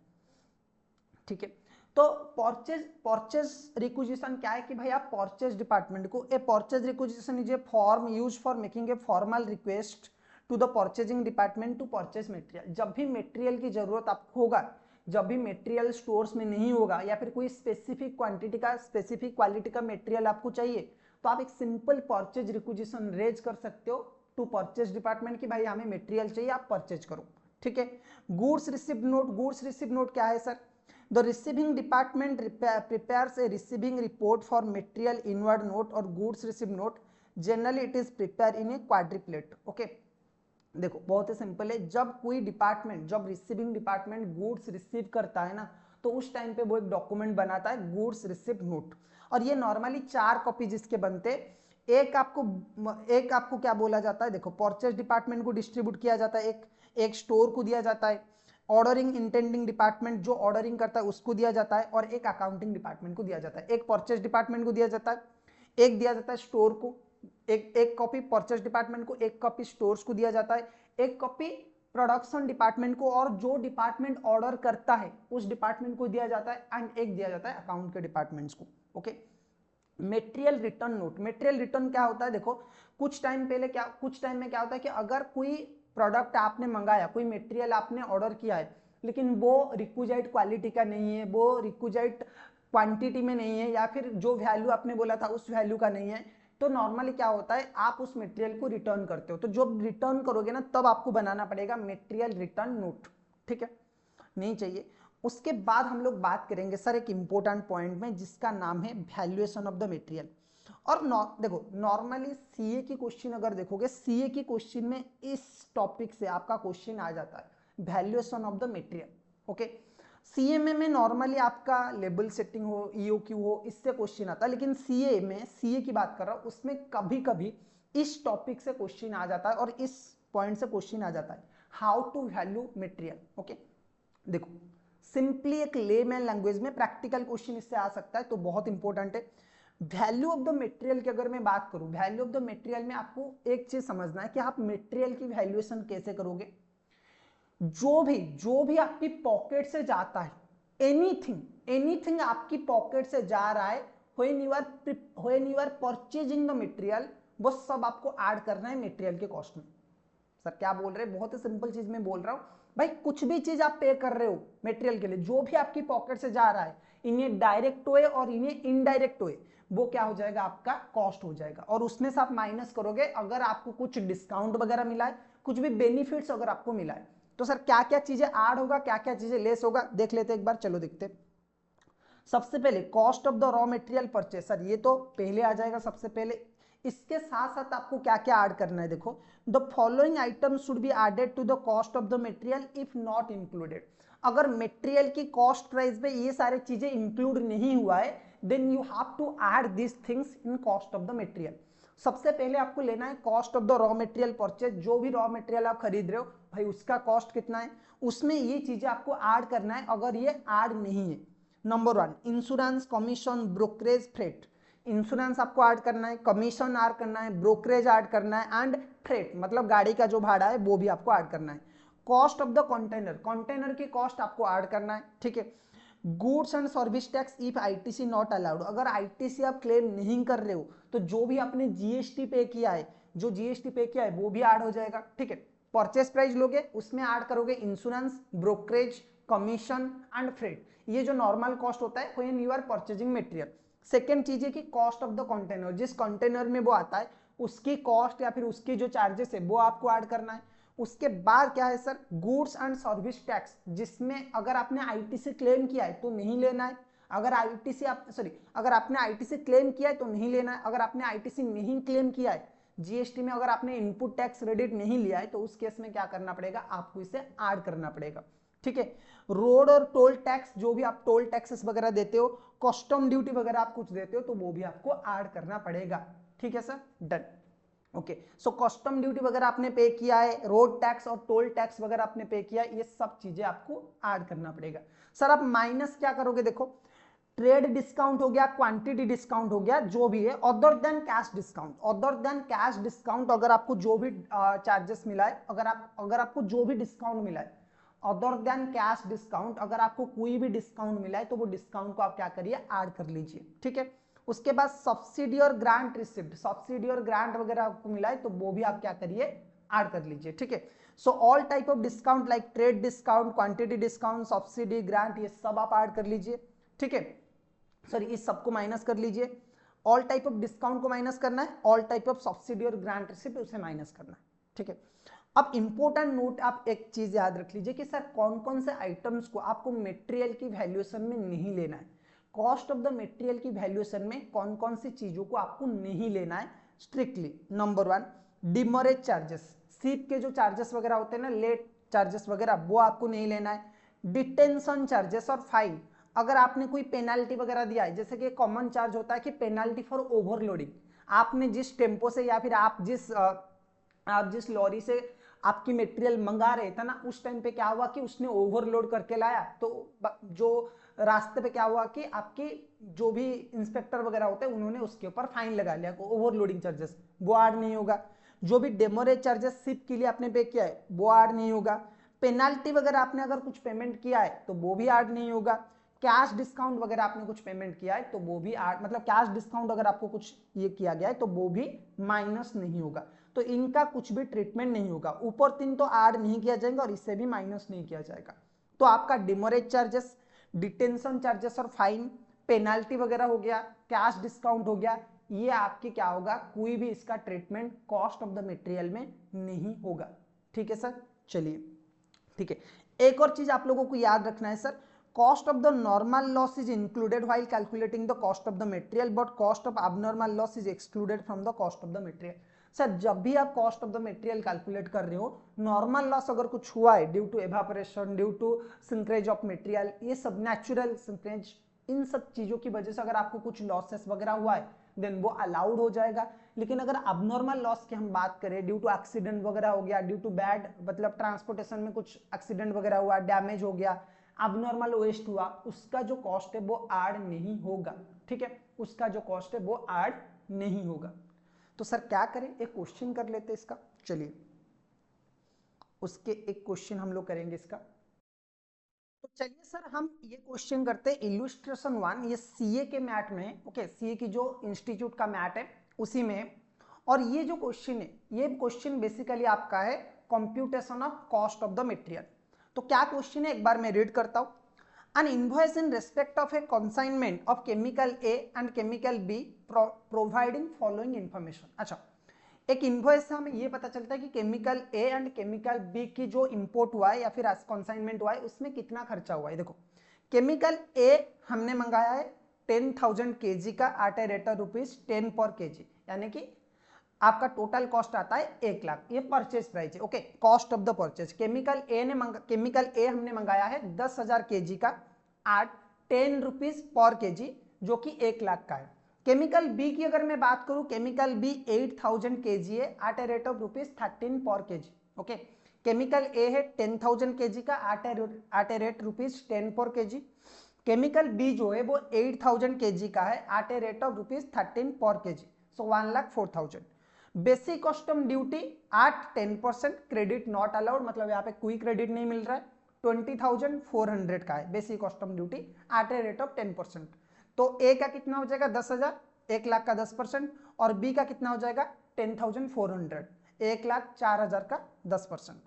S1: ठीक है, तो purchase requisition क्या है कि भाई आप purchase department को, a purchase requisition is a form use for making a formal request to the purchasing department to purchase material. जब भी मटेरियल की जरूरत आपको होगा, जब भी मटेरियल स्टोर्स में नहीं होगा या फिर कोई स्पेसिफिक क्वांटिटी का, स्पेसिफिक क्वालिटी का मटेरियल आपको चाहिए, तो आप एक सिंपल परचेज रिक्विजिशन रेज कर सकते हो टू परचेज डिपार्टमेंट कि भाई हमें मटेरियल चाहिए, आप परचेज करो। ठीक है, goods received note. Goods received note क्या है sir, the receiving department prepares a receiving report for material inward note और goods received note. Generally it is prepare in a quadruplicate. Okay, देखो बहुत ही सिंपल है, जब कोई डिपार्टमेंट, जब रिसीविंग डिपार्टमेंट गुड्स रिसीव करता है ना, तो उस टाइम पे वो एक डॉक्यूमेंट बनाता है गुड्स रिसिप्ट नोट। और ये नॉर्मली 4 कॉपी जिसके बनते, एक आपको क्या बोला जाता है, देखो परचेज डिपार्टमेंट को डिस्ट्रीब्यूट किया जाता है, एक स्टोर को दिया जाता है, ऑर्डरिंग इंटेंडिंग डिपार्टमेंट जो ऑर्डरिंग करता है उसको दिया जाता है, और एक अकाउंटिंग डिपार्टमेंट को दिया जाता है। एक परचेज डिपार्टमेंट को दिया जाता है, एक दिया जाता है स्टोर को, एक कॉपी परचेज डिपार्टमेंट को, एक कॉपी स्टोर्स को दिया जाता है, एक कॉपी प्रोडक्शन डिपार्टमेंट को, और जो डिपार्टमेंट ऑर्डर करता है उस डिपार्टमेंट को दिया जाता है, एंड एक दिया जाता है अकाउंट के डिपार्टमेंट्स को। Okay, material return note. Material return क्या होता है, देखो कुछ टाइम में क्या होता है कि अगर कोई प्रोडक्ट आपने मंगाया, कोई मटेरियल आपने ऑर्डर किया है, लेकिन वो रिक्विजाइट क्वालिटी का नहीं है, वो रिक्विजाइट क्वांटिटी में नहीं है, या फिर जो वैल्यू आपने बोला था उस वैल्यू का नहीं है, तो नॉर्मली क्या होता है, आप उस मटेरियल को रिटर्न करते हो। तो जब रिटर्न करोगे ना, तब आपको बनाना पड़ेगा मेटेरियल रिटर्न नोट। ठीक है, नहीं चाहिए। उसके बाद हम लोग बात करेंगे सर एक इंपॉर्टेंट पॉइंट में जिसका नाम है वैल्यूएशन ऑफ द मटेरियल। और देखो नॉर्मली सीए की क्वेश्चन अगर देखोगे, सीए की क्वेश्चन में इस टॉपिक से आपका क्वेश्चन आ जाता है, valuation of the material. Okay, CMA में नॉर्मली आपका लेबल सेटिंग हो, ईओक्यू हो, इससे क्वेश्चन आता है, लेकिन सीए में, सीए की बात कर रहा हूं, उसमें कभी कभी इस टॉपिक से क्वेश्चन आ जाता है, और इस पॉइंट से क्वेश्चन आ जाता है, how to value material. Okay, देखो सिंपली एक लेमैन लैंग्वेज में प्रैक्टिकल क्वेश्चन इससे आ सकता है, तो बहुत इंपॉर्टेंट है। वैल्यू ऑफ द मटेरियल की अगर मैं बात करूं, वैल्यू ऑफ द मटेरियल में आपको एक चीज समझना है कि आप मटेरियल की वैल्यूएशन कैसे करोगे। जो भी आपकी पॉकेट से जाता है, एनीथिंग आपकी पॉकेट से जा रहा है, when you are purchasing the material, वो सब आपको ऐड करना है मटेरियल के कॉस्ट में। सर क्या बोल रहे हैं, बहुत ही सिंपल चीज में बोल रहा हूं भाई, कुछ भी चीज आप पे कर रहे हो मटेरियल के लिए, जो भी आपकी पॉकेट से जा रहा है, इन्हें डायरेक्ट वे और इन्हें इनडायरेक्ट वे, वो क्या हो जाएगा, आपका कॉस्ट हो जाएगा। और उसमें से आप माइनस करोगे अगर आपको कुछ डिस्काउंट वगैरह मिला है, कुछ भी बेनिफिट्स अगर आपको मिला है, तो सर क्या क्या चीजें ऐड होगा, क्या क्या चीजें लेस होगा, देख लेते एक बार, चलो देखते। सबसे पहले cost of the raw material purchase, sir ये तो पहले आ जाएगा सबसे पहले। इसके साथ साथ आपको क्या क्या ऐड करना है, देखो the following item should be added to the cost of the material if not included. अगर मटेरियल की कॉस्ट प्राइस में ये सारी चीजें इंक्लूड नहीं हुआ है, then you have to add this things in cost of the material. सबसे पहले आपको लेना है cost of the raw material purchase, जो भी रॉ मटेरियल आप खरीद रहे हो भाई उसका कॉस्ट कितना है, उसमें ये चीजें आपको ऐड करना है, अगर ये ऐड नहीं है। Number 1 insurance, commission, brokerage, freight. Insurance आपको ऐड करना है, कमीशन ऐड करना है, ब्रोकरेज ऐड करना है, एंड फ्रेट मतलब गाड़ी का जो भाड़ा है वो भी आपको ऐड करना है। Cost of the container, container की कॉस्ट आपको ऐड करना है। ठीक है, goods and service tax if ITC not allowed, अगर आईटीसी आप क्लेम नहीं कर रहे हो तो जो भी आपने जीएसटी पे किया है, जो जीएसटी पे किया है वो भी ऐड हो जाएगा। ठीक है, परचेस प्राइस लोगे उसमें ऐड करोगे insurance, brokerage, commission and freight, ये जो नॉर्मल कॉस्ट होता है when you are purchasing material. Second चीज है कि कॉस्ट ऑफ द कंटेनर, जिस कंटेनर में वो आता है उसकी कॉस्ट या फिर उसकी जो चार्जेस है वो आपको ऐड करना है। उसके बाद क्या है sir, goods and service tax, जिसमें अगर आपने आईटीसी क्लेम किया है तो नहीं लेना है, अगर आपने आईटीसी क्लेम किया है तो नहीं लेना है, अगर आपने आईटीसी नहीं क्लेम किया है, जीएसटी में अगर आपने इनपुट टैक्स क्रेडिट नहीं लिया है, तो उस केस में क्या करना पड़ेगा, आपको इसे ऐड करना पड़ेगा। ठीक है, रोड और टोल टैक्स, जो भी आप टोल टैक्सेस वगैरह देते हो, कस्टम ड्यूटी वगैरह आप कुछ देते हो, तो वो भी आपको ऐड करना पड़ेगा। ठीक है सर, डन। ओके, सो कस्टम ड्यूटी वगैरह आपने पे किया है, रोड टैक्स और टोल टैक्स वगैरह आपने पे किया है, ये सब चीजें आपको ऐड करना पड़ेगा। सर आप माइनस क्या करोगे, देखो ट्रेड डिस्काउंट हो गया, क्वांटिटी डिस्काउंट हो गया, जो भी है, other than cash discount, other than cash discount, अगर आपको जो भी चार्जेस मिला है, अगर आपको जो भी डिस्काउंट मिला है, अदर देन कैश डिस्काउंट, अगर आपको कोई भी डिस्काउंट मिला है तो वो डिस्काउंट को आप क्या करिए, ऐड कर लीजिए। ठीक है, उसके बाद सब्सिडी और ग्रांट रिसिप्ट, सब्सिडी और ग्रांट वगैरह आपको मिला है तो वो भी आप क्या करिए, ऐड कर लीजिए। ठीक है, so all type of discount like trade discount, quantity discount, subsidy, grant, ये सब आप ऐड कर लीजिए। ठीक है, सॉरी इस सबको माइनस कर लीजिए, ऑल टाइप ऑफ डिस्काउंट को माइनस करना है, ऑल टाइप ऑफ सब्सिडी और ग्रांट रिसिप्ट उसे माइनस करना है। ठीक है, अब इंपॉर्टेंट नोट, आप एक चीज याद रख लीजिए कि सर कौन कौन से आइटम्स को आपको मटेरियल की वैल्यूएशन में नहीं लेना है, कॉस्ट ऑफ द मटेरियल की वैल्यूएशन में कौन कौन सी चीजों को आपको नहीं लेना है स्ट्रिक्टली। नंबर 1 डिमरेज चार्जेस, शिप के जो चार्जेस वगैरह होते हैं ना, लेट चार्जेस वगैरह, वो आपको नहीं लेना है। डिटेंशन चार्जेस और फाइन, अगर आपने कोई पेनाल्टी वगैरह दिया है, जैसे कि कॉमन चार्ज होता है कि पेनाल्टी फॉर ओवरलोडिंग, आपने जिस टेम्पो से या फिर आप जिस लॉरी से आपकी मटेरियल मंगा रहे थे ना, उस टाइम पे क्या हुआ कि उसने ओवरलोड करके लाया, तो जो रास्ते पे क्या हुआ कि आपकी जो भी इंस्पेक्टर वगैरह होते हैं उन्होंने उसके ऊपर फाइन लगा लिया, ओवरलोडिंग चार्जेस, वो ऐड नहीं होगा। जो भी डेमोरेज चार्जेस शिप के लिए आपने पे किया है वो ऐड नहीं होगा। पेनाल्टी वगैरह आपने अगर कुछ पेमेंट किया है तो वो भी ऐड नहीं होगा। कैश डिस्काउंट वगैरह आपने कुछ पेमेंट किया है तो वो भी मतलब कैश डिस्काउंट अगर आपको कुछ ये किया गया है तो वो भी माइनस नहीं होगा। तो इनका कुछ भी ट्रीटमेंट नहीं होगा, ऊपर 3 तो ऐड नहीं किया जाएगा और इससे भी माइनस नहीं किया जाएगा। तो आपका डिमोरेज चार्जेस, डिटेंशन चार्जेस और फाइन, पेनाल्टी वगैरह हो गया, कैश डिस्काउंट हो गया, ये आपके क्या होगा, कोई भी इसका treatment cost of the material में नहीं होगा। ठीक है सर, चलिए ठीक है। एक और चीज आप लोगों को याद रखना है sir, cost of the normal loss is included while calculating the cost of the material but cost of abnormal loss is excluded from the cost of the material. Sir जब भी आप cost of the material calculate कर रहे हो, normal loss अगर कुछ हुआ है due to evaporation, due to shrinkage of material, ये सब नेचुरल सिंक्रेज, इन सब चीजों की वजह से अगर आपको कुछ लॉसेस वगैरह हुआ है देन वो अलाउड हो जाएगा। लेकिन अगर अबनॉर्मल लॉस की हम बात करें, ड्यू टू एक्सीडेंट वगैरह हो गया, ड्यू टू बैड मतलब ट्रांसपोर्टेशन में कुछ एक्सीडेंट वगैरह हुआ, डैमेज हो गया, अबनॉर्मल वेस्ट हुआ, उसका जो कॉस्ट है वो ऐड नहीं होगा। ठीक है, उसका जो कॉस्ट है वो ऐड नहीं होगा। तो सर क्या करें, एक क्वेश्चन कर लेते हैं इसका। चलिए उसके एक क्वेश्चन हम लोग करेंगे इसका। तो चलिए सर हम ये क्वेश्चन करते हैं इलस्ट्रेशन 1, ये सीए के मैट में, ओके, सीए की जो इंस्टीट्यूट का मैट है उसी में। और ये जो क्वेश्चन है, ये क्वेश्चन बेसिकली आपका है computation of cost of the material. तो क्या क्वेश्चन है एक बार मैं रीड करता हूं। An invoice in respect of a consignment of chemical A and chemical B providing following information। अच्छा, एक इन्वॉइस से हमें ये पता चलता है कि chemical A and chemical B की जो इंपोर्ट हुआ है या फिर कंसाइनमेंट हुआ है उसमें कितना खर्चा हुआ है। देखो केमिकल ए हमने मंगाया है 10,000 केजी का एट ए रेट ऑफ ₹10 पर केजी, यानी कि आपका टोटल कॉस्ट आता है 1 लाख, ये परचेज प्राइस है। Okay, cost of the purchase. Chemical A हमने मंगाया है 10,000 केजी का एट ₹10 पर केजी, जो कि 1 लाख का है। केमिकल बी की अगर मैं बात करूं, केमिकल बी 8,000 केजी है eight a rate of ₹13 per KG. Okay, chemical ए है 10,000 केजी का एट ए रेट ₹10 पर केजी। केमिकल बी जो है वो 8,000 केजी का है eight a rate of ₹13 per kg, so 1,04,000। Basic custom duty at 10%, credit not allowed, मतलब यहाँ पे कोई क्रेडिट नहीं मिल रहा है। 20,400 का है basic custom duty at a rate of 10%। तो ए का कितना हो जाएगा 10,000, 1 लाख का 10%, और बी का कितना हो जाएगा 10,400, 1,04,000 का 10%।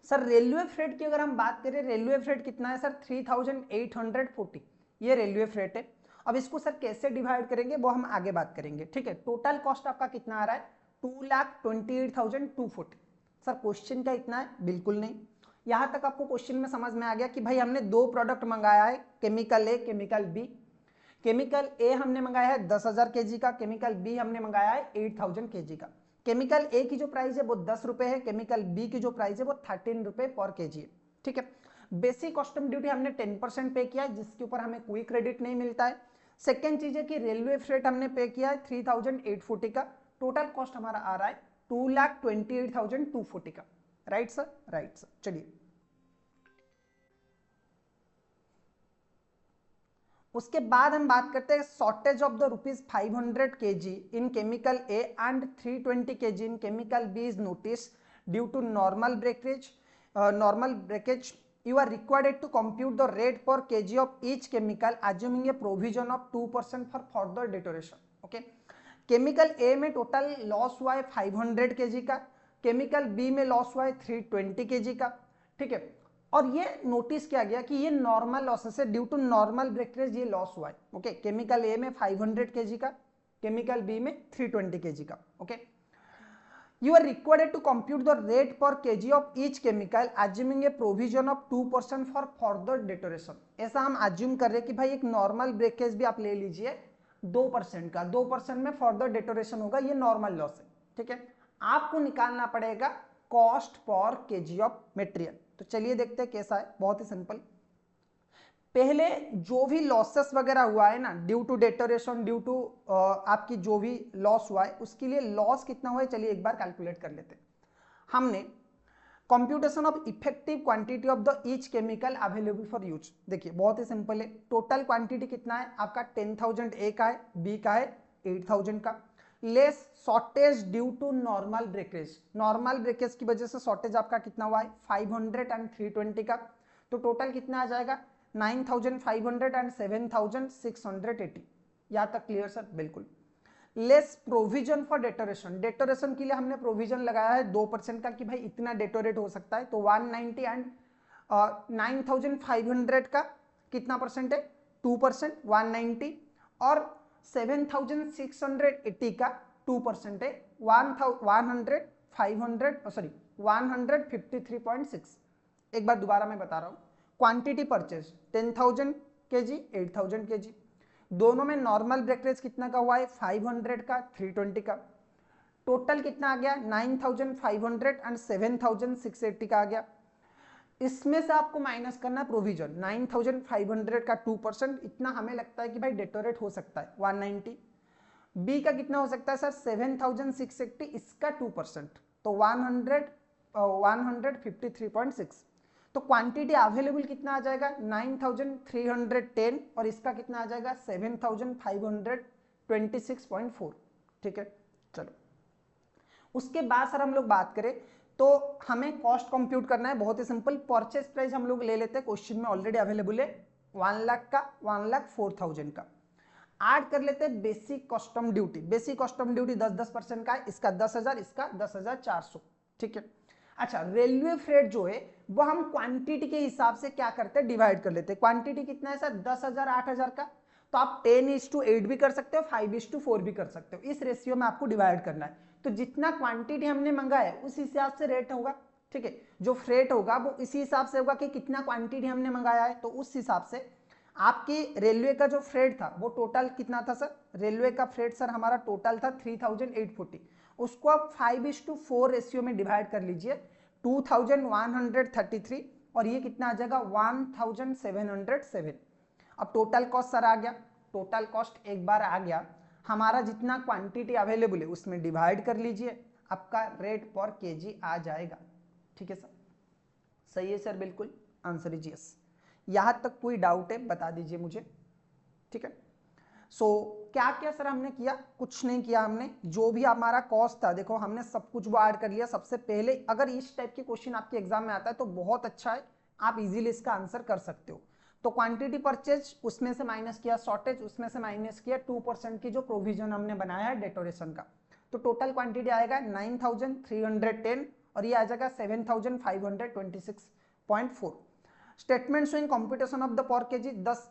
S1: सर रेलवे फ्रेट की अगर हम बात करें, रेलवे फ्रेट कितना है सर 3,840, ये रेलवे फ्रेट है। अब इसको सर कैसे डिवाइड करेंगे वो हम आगे बात करेंगे। ठीक है, टोटल कॉस्ट आपका कितना आ रहा है 2,28,240। सर क्वेश्चन का इतना है बिल्कुल नहीं। यहां तक आपको क्वेश्चन में समझ में आ गया कि भाई हमने 2 प्रोडक्ट मंगाया है, chemical A chemical B. Chemical A हमने मंगाया है 10,000 केजी का, केमिकल बी हमने मंगाया है 8,000 केजी का। केमिकल ए की जो प्राइस है वो 10 रुपए है, केमिकल बी की जो प्राइस है वो 13 रुपए पर केजी है। ठीक है, बेसिक कस्टम ड्यूटी हमने 10% पे किया है, जिसके ऊपर हमें कोई क्रेडिट नहीं मिलता है। सेकेंड चीज है कि रेलवे फ्रेट हमने पे किया है 3,840 का। टोटल कॉस्ट हमारा आ रहा है 2,28,240 का। Right sir, right sir. चलिए उसके बाद हम बात करते हैं shortage of the ₹500 kg in chemical A and 320 kg in chemical B is notice due to normal breakage. You are required to compute the rate per kg of each chemical assuming a provision of 2% for further deterioration. Okay, chemical A में total loss हुआ है 500 kg का, chemical B में loss हुआ है 320 kg का। ठीक है, और ये नोटिस किया गया कि ये नॉर्मल लॉसेस है, ड्यू टू नॉर्मल ब्रेकेज ये लॉस हुआ है। ओके, केमिकल ए में 500 kg का, केमिकल बी में 320 kg का। Okay, you are required to compute the rate per kg of each chemical assuming a provision of 2% for further deterioration। ऐसा हम assume कर रहे हैं कि भाई एक नॉर्मल ब्रेकेज भी आप ले लीजिए 2% का, 2% में फर्दर डिटोरेशन होगा, ये नॉर्मल लॉस है। ठीक है, आपको निकालना पड़ेगा cost per KG of material. तो चलिए देखते हैं कैसा है, बहुत ही सिंपल। पहले जो भी लॉसेस वगैरह हुआ है ना, due to deterioration, due to आपकी जो भी लॉस हुआ है, उसके लिए लॉस कितना हुआ है चलिए एक बार कैलकुलेट कर लेते हैं। हमने computation of effective quantity of the each chemical available for use, देखिए बहुत ही सिंपल है। टोटल क्वांटिटी कितना है आपका 10,000 ए का है, बी का है 8,000 का, less shortage due to normal breakage, normal breakage की वजह से शॉर्टेज आपका कितना हुआ है 500 एंड 320 का, तो टोटल कितना आ जाएगा 9,500 एंड 7,680। यहाँ तक क्लियर सर? बिल्कुल। Less provision for deterioration, deterioration के लिए हमने प्रोविजन लगाया है 2% का कि भाई इतना डेटोरेट हो सकता है, तो 190 एंड 9,500 का कितना परसेंट है 2%, 190, और 7,680 का 2% है 153.6। एक बार दोबारा मैं बता रहा हूं, क्वांटिटी परचेज 10,000 kg 8,000 kg, दोनों में नॉर्मल ब्रेकरेज कितना का हुआ है 500 का 320 का, टोटल कितना आ गया 9,500 एंड 7,680 का आ गया। इसमें से आपको माइनस करना प्रोविजन, 9,500 का 2%, इतना हमें लगता है कि भाई डेटोरेट हो सकता है 190। बी का कितना हो सकता है सर 7,680, इसका 2%, तो 153.6। तो क्वांटिटी अवेलेबल कितना आ जाएगा 9,310 और इसका कितना आ जाएगा 7,526.4। ठीक है, चलो उसके बाद सर हम लोग बात करें तो हमें कॉस्ट कंप्यूट करना है, बहुत ही सिंपल। परचेज प्राइस हम लोग ले लेते हैं, क्वेश्चन में ऑलरेडी अवेलेबल है 1 लाख का, 1,04,000 का। ऐड कर लेते हैं basic custom duty, basic custom duty 10% का है, इसका 10,000, इसका 10,400। ठीक है, अच्छा रेलवे फ्रेट जो है वो हम क्वांटिटी के हिसाब से क्या करते हैं डिवाइड कर लेते हैं। क्वांटिटी कितना है सर 10,000 8,000 का, तो आप 10:8 भी कर सकते हो, 5:4 भी कर सकते हो, इस रेशियो में आपको डिवाइड करना है। तो जितना क्वांटिटी हमने मंगाया है उस हिसाब से रेट होगा। ठीक है, जो फ्रेट होगा वो इसी हिसाब से होगा कि कितना क्वांटिटी हमने मंगाया है, तो उस हिसाब से आपकी रेलवे का जो फ्रेट था वो टोटल कितना था सर, रेलवे का फ्रेट सर हमारा टोटल था 3,840, उसको आप 5:4 रेशियो में डिवाइड कर लीजिए, 2,133, और ये कितना आ जाएगा 1,707। अब टोटल कॉस्ट सर आ गया, टोटल कॉस्ट एक बार आ गया, हमारा जितना क्वांटिटी अवेलेबल है उसमें डिवाइड कर लीजिए, आपका रेट पर केजी आ जाएगा। ठीक है सर, सही है सर? बिल्कुल, आंसर इज यस। यहां तक कोई डाउट है बता दीजिए मुझे। ठीक है, सो क्या क्या सर हमने किया, कुछ नहीं किया हमने, जो भी हमारा कॉस्ट था देखो हमने सब कुछ वो ऐड कर लिया। सबसे पहले अगर इस टाइप के क्वेश्चन आपके एग्जाम में आता है तो बहुत अच्छा है, आप इजीली इसका आंसर कर सकते हो। तो क्वांटिटी परचेज उसमें से माइनस किया, शॉर्टेज उसमें से माइनस किया, 2% की जो प्रोविजन हमने बनाया है डेकोरेशन का, तो टोटल क्वांटिटी आएगा 9,310 और ये आ जाएगा 7,526.4। Statement showing computation of the पर केजी 10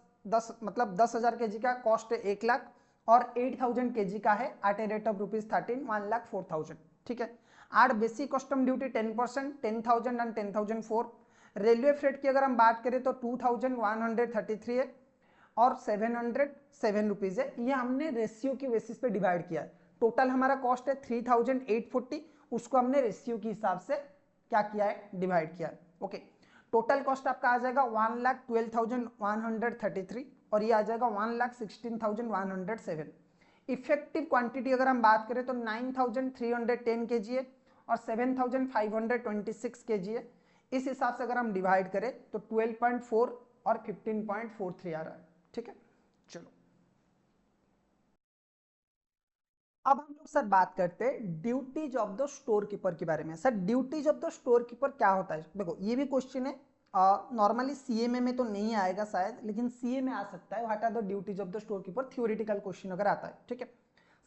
S1: मतलब 10,000 केजी का कॉस्ट है 1 लाख और 8,000 केजी का है एट ए रेट ऑफ ₹13, 1,04,000। ठीक है, आठ basic custom duty 10%, 10,000 and 10,004। Railway freight की अगर हम बात करें तो 2,133 है और 707 रुपीज है, ये हमने रेशियो की बेसिस पे डिवाइड किया है। टोटल हमारा कॉस्ट है 3,840, उसको हमने रेशियो के हिसाब से क्या किया है डिवाइड किया है। ओके, टोटल कॉस्ट आपका आ जाएगा 1,12,133 और ये आ जाएगा 1,16,107। इफेक्टिव क्वांटिटी अगर हम बात करें तो 9,310 kg है और 7,526 kg है। इस हिसाब से अगर हम डिवाइड करें तो 12.4 और 15.43 आ रहा है। ठीक है, चलो अब हम लोग सर बात करते हैं duties of the store keeper के बारे में। Sir duties of the store keeper क्या होता है, देखो ये भी क्वेश्चन है, नॉर्मली सीएमए में तो नहीं आएगा शायद, लेकिन सीए में आ सकता है। What are the duties of the store keeper, theoretical question अगर आता है। ठीक है,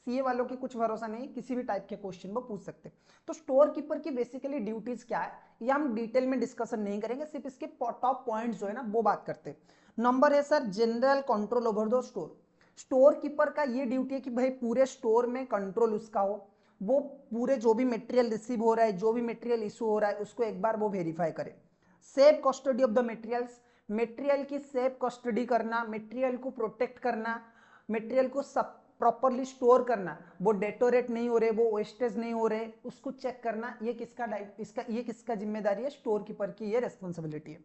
S1: सीए वालों की कुछ भरोसा नहीं, किसी भी टाइप के क्वेश्चन वो पूछ सकते हैं। तो स्टोर कीपर की बेसिकली ड्यूटीज क्या है ये हम डिटेल में डिस्कशन नहीं करेंगे, सिर्फ इसके टॉप पॉइंट्स जो है ना वो बात करते हैं। नंबर है sir general control over the store. Store keeper का ये ड्यूटी है कि भाई पूरे स्टोर में कंट्रोल उसका हो, वो पूरे जो भी मटेरियल रिसीव हो रहा है, जो भी मटेरियल इशू हो रहा है उसको एक बार वो वेरीफाई करे। Safe custody of the materials, material की सेफ कस्टडी करना, मटेरियल को प्रोटेक्ट करना, मटेरियल को सब प्रॉपरली स्टोर करना, वो डेटोरेट नहीं हो रहे, वो वेस्टेज नहीं हो रहे, उसको चेक करना, ये किसका जिम्मेदारी है, स्टोर कीपर की ये रेस्पॉन्सिबिलिटी है।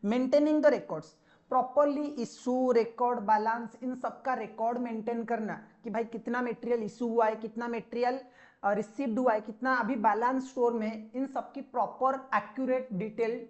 S1: Maintaining the records, properly issue, record, balance, इन सब का रिकॉर्ड मेंटेन करना कि भाई कितना मटेरियल इशू हुआ है, कितना मटेरियल रिसीव्ड हुआ है, कितना अभी बैलेंस स्टोर में है, इन सब की प्रॉपर एक्यूरेट डिटेल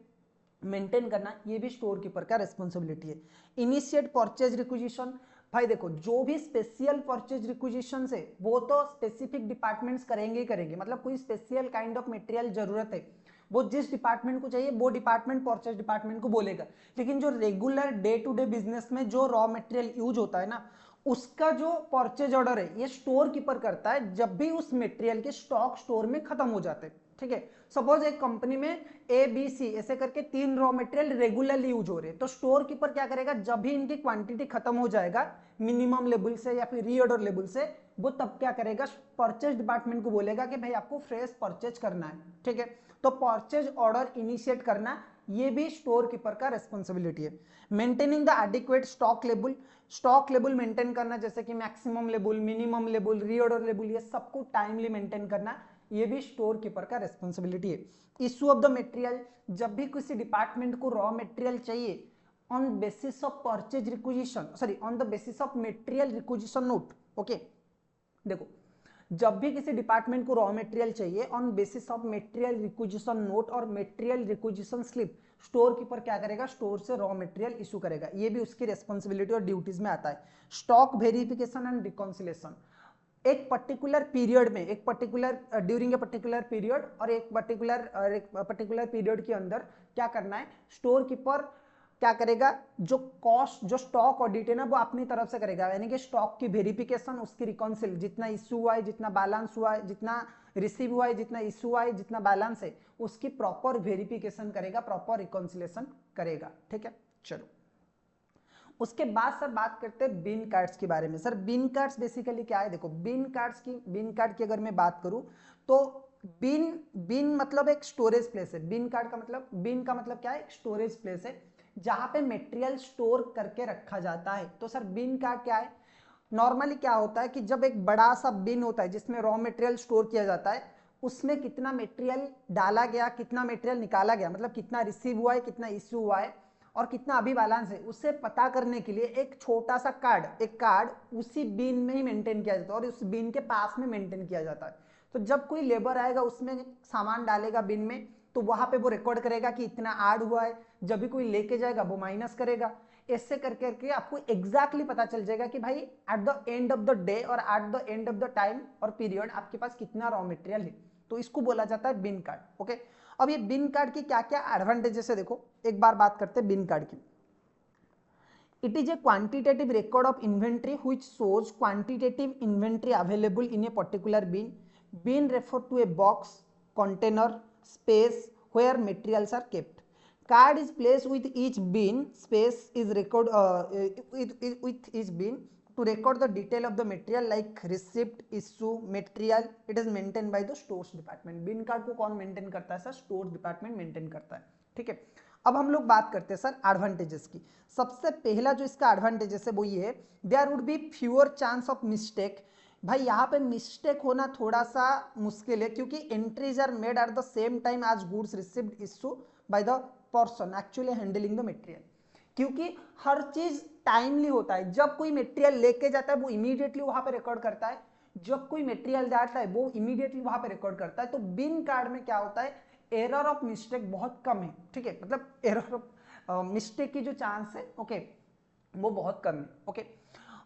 S1: मेंटेन करना, ये भी स्टोर कीपर का रिस्पॉन्सिबिलिटी है। इनिशिएट परचेज रिक्विजिशन, भाई देखो जो भी स्पेशल परचेज रिक्विजिशन है वो तो स्पेसिफिक डिपार्टमेंट्स करेंगे ही करेंगे, मतलब कोई स्पेशल काइंड ऑफ मटेरियल जरूरत है वो जिस डिपार्टमेंट को चाहिए वो डिपार्टमेंट परचेज डिपार्टमेंट को बोलेगा। लेकिन जो regular day to day business में जो रॉ मटेरियल यूज होता है ना, उसका जो परचेज ऑर्डर है ये स्टोर कीपर करता है जब भी उस मटेरियल के स्टॉक स्टोर में खत्म हो जाते हैं। ठीक है, सपोज एक कंपनी में ए बी सी ऐसे करके 3 रॉ मटेरियल रेगुलरली यूज हो रहे हैं, तो स्टोर कीपर क्या करेगा, जब भी इनकी क्वांटिटी खत्म हो जाएगा मिनिमम लेवल से या फिर रीऑर्डर लेवल से, वो तब क्या करेगा, परचेज डिपार्टमेंट को बोलेगा कि भाई आपको फ्रेश परचेज करना है। ठीक है, तो परचेज ऑर्डर इनिशिएट करना ये भी स्टोर कीपर का रिस्पॉन्सिबिलिटी है। Maintaining the adequate stock level, stock level maintain करना, जैसे कि maximum level, minimum level, reorder level, ये सबको टाइमली मेंटेन करना, ये भी स्टोर कीपर का रिस्पॉन्सिबिलिटी है। इशू ऑफ द मटेरियल, जब भी किसी डिपार्टमेंट को रॉ मटेरियल चाहिए on basis of purchase requisition, sorry on the basis of material requisition note. Okay, देखो जब भी किसी डिपार्टमेंट को रॉ मटेरियल चाहिए on basis of material requisition note और material requisition slip, store keeper क्या करेगा, स्टोर से रॉ मटेरियल इशू करेगा, ये भी उसकी रेस्पॉन्सिबिलिटी और ड्यूटीज में आता है। स्टॉक वेरिफिकेशन एंड रिकॉन्सिलेशन, एक पर्टिकुलर पीरियड में, एक particular during a particular period और एक पर्टिकुलर पीरियड के अंदर क्या करना है, स्टोर कीपर क्या करेगा, जो कॉस्ट, जो स्टॉक ऑडिट है ना वो अपनी तरफ से करेगा, यानी कि स्टॉक की वेरिफिकेशन, उसकी रिकॉन्सिल, जितना इशू हुआ है, जितना बैलेंस हुआ है, जितना रिसीव हुआ है, जितना इशू हुआ है, जितना बैलेंस है, उसकी प्रॉपर वेरिफिकेशन करेगा, प्रॉपर रिकॉन्सिलेशन करेगा। ठीक है, चलो उसके बाद सर बात करते हैं बिन कार्ड्स के बारे में। सर बिन कार्ड्स बेसिकली क्या है, देखो बिन कार्ड की अगर मैं बात करूं तो बिन मतलब एक स्टोरेज प्लेस है। बिन का मतलब क्या है, एक स्टोरेज प्लेस है जहां पे मटेरियल स्टोर करके रखा जाता है। तो सर बिन कार्ड क्या है, नॉर्मली क्या होता है कि जब एक बड़ा सा बिन होता है जिसमें रॉ मटेरियल स्टोर किया जाता है, उसमें कितना मटेरियल डाला गया, कितना मटेरियल निकाला गया, मतलब कितना रिसीव हुआ है, कितना इश्यू हुआ है और कितना अभी बैलेंस है, उससे पता करने के लिए एक छोटा सा एक कार्ड उसी बिन में ही मेंटेन किया जाता है और उस बिन के पास में मेंटेन किया जाता है। तो जब कोई लेबर आएगा उसमें सामान डालेगा बिन में, तो वहां पे वो रिकॉर्ड करेगा कि इतना ऐड हुआ है, जब भी कोई लेके जाएगा वो माइनस करेगा। ऐसे करके आपको एग्जैक्टली पता चल जाएगा कि भाई at the end of the day और at the end of the time और पीरियड आपके पास कितना रॉ मटेरियल है। तो इसको बोला जाता है बिन कार्ड। ओके, अब ये बिन कार्ड की क्या क्या एडवांटेजेस है, देखो एक बार बात करते हैं बिन कार्ड की। It is a quantitative record of inventory which shows quantitative inventory available in a particular bin. Bin refer to a box, container, space where materials are kept. Card is placed with each bin. Space is record with each bin to record the detail of the material like receipt, issue, material. It is maintained by the stores department. Bin card को कौन maintain करता है sir, stores department maintain करता है। ठीक है, अब हम लोग बात करते हैं सर एडवांटेजेस की। सबसे पहला जो इसका एडवांटेजेस है वो ये है, there would be fewer chance of mistake. भाई यहाँ पे मिस्टेक होना थोड़ा सा मुश्किल है क्योंकि entries are made at the same time as goods received issue by the person actually handling the material. क्योंकि हर चीज टाइमली होता है, जब कोई मटेरियल लेके जाता है वो इमीडिएटली वहां पे रिकॉर्ड करता है, जब कोई मटेरियल जाता है वो इमीडिएटली वहां पे रिकॉर्ड करता है। तो बिन कार्ड में क्या होता है, एरर ऑफ मिस्टेक बहुत कम है। ठीक है, मतलब एरर ऑफ मिस्टेक की जो चांस है ओके वो बहुत कम है। ओके,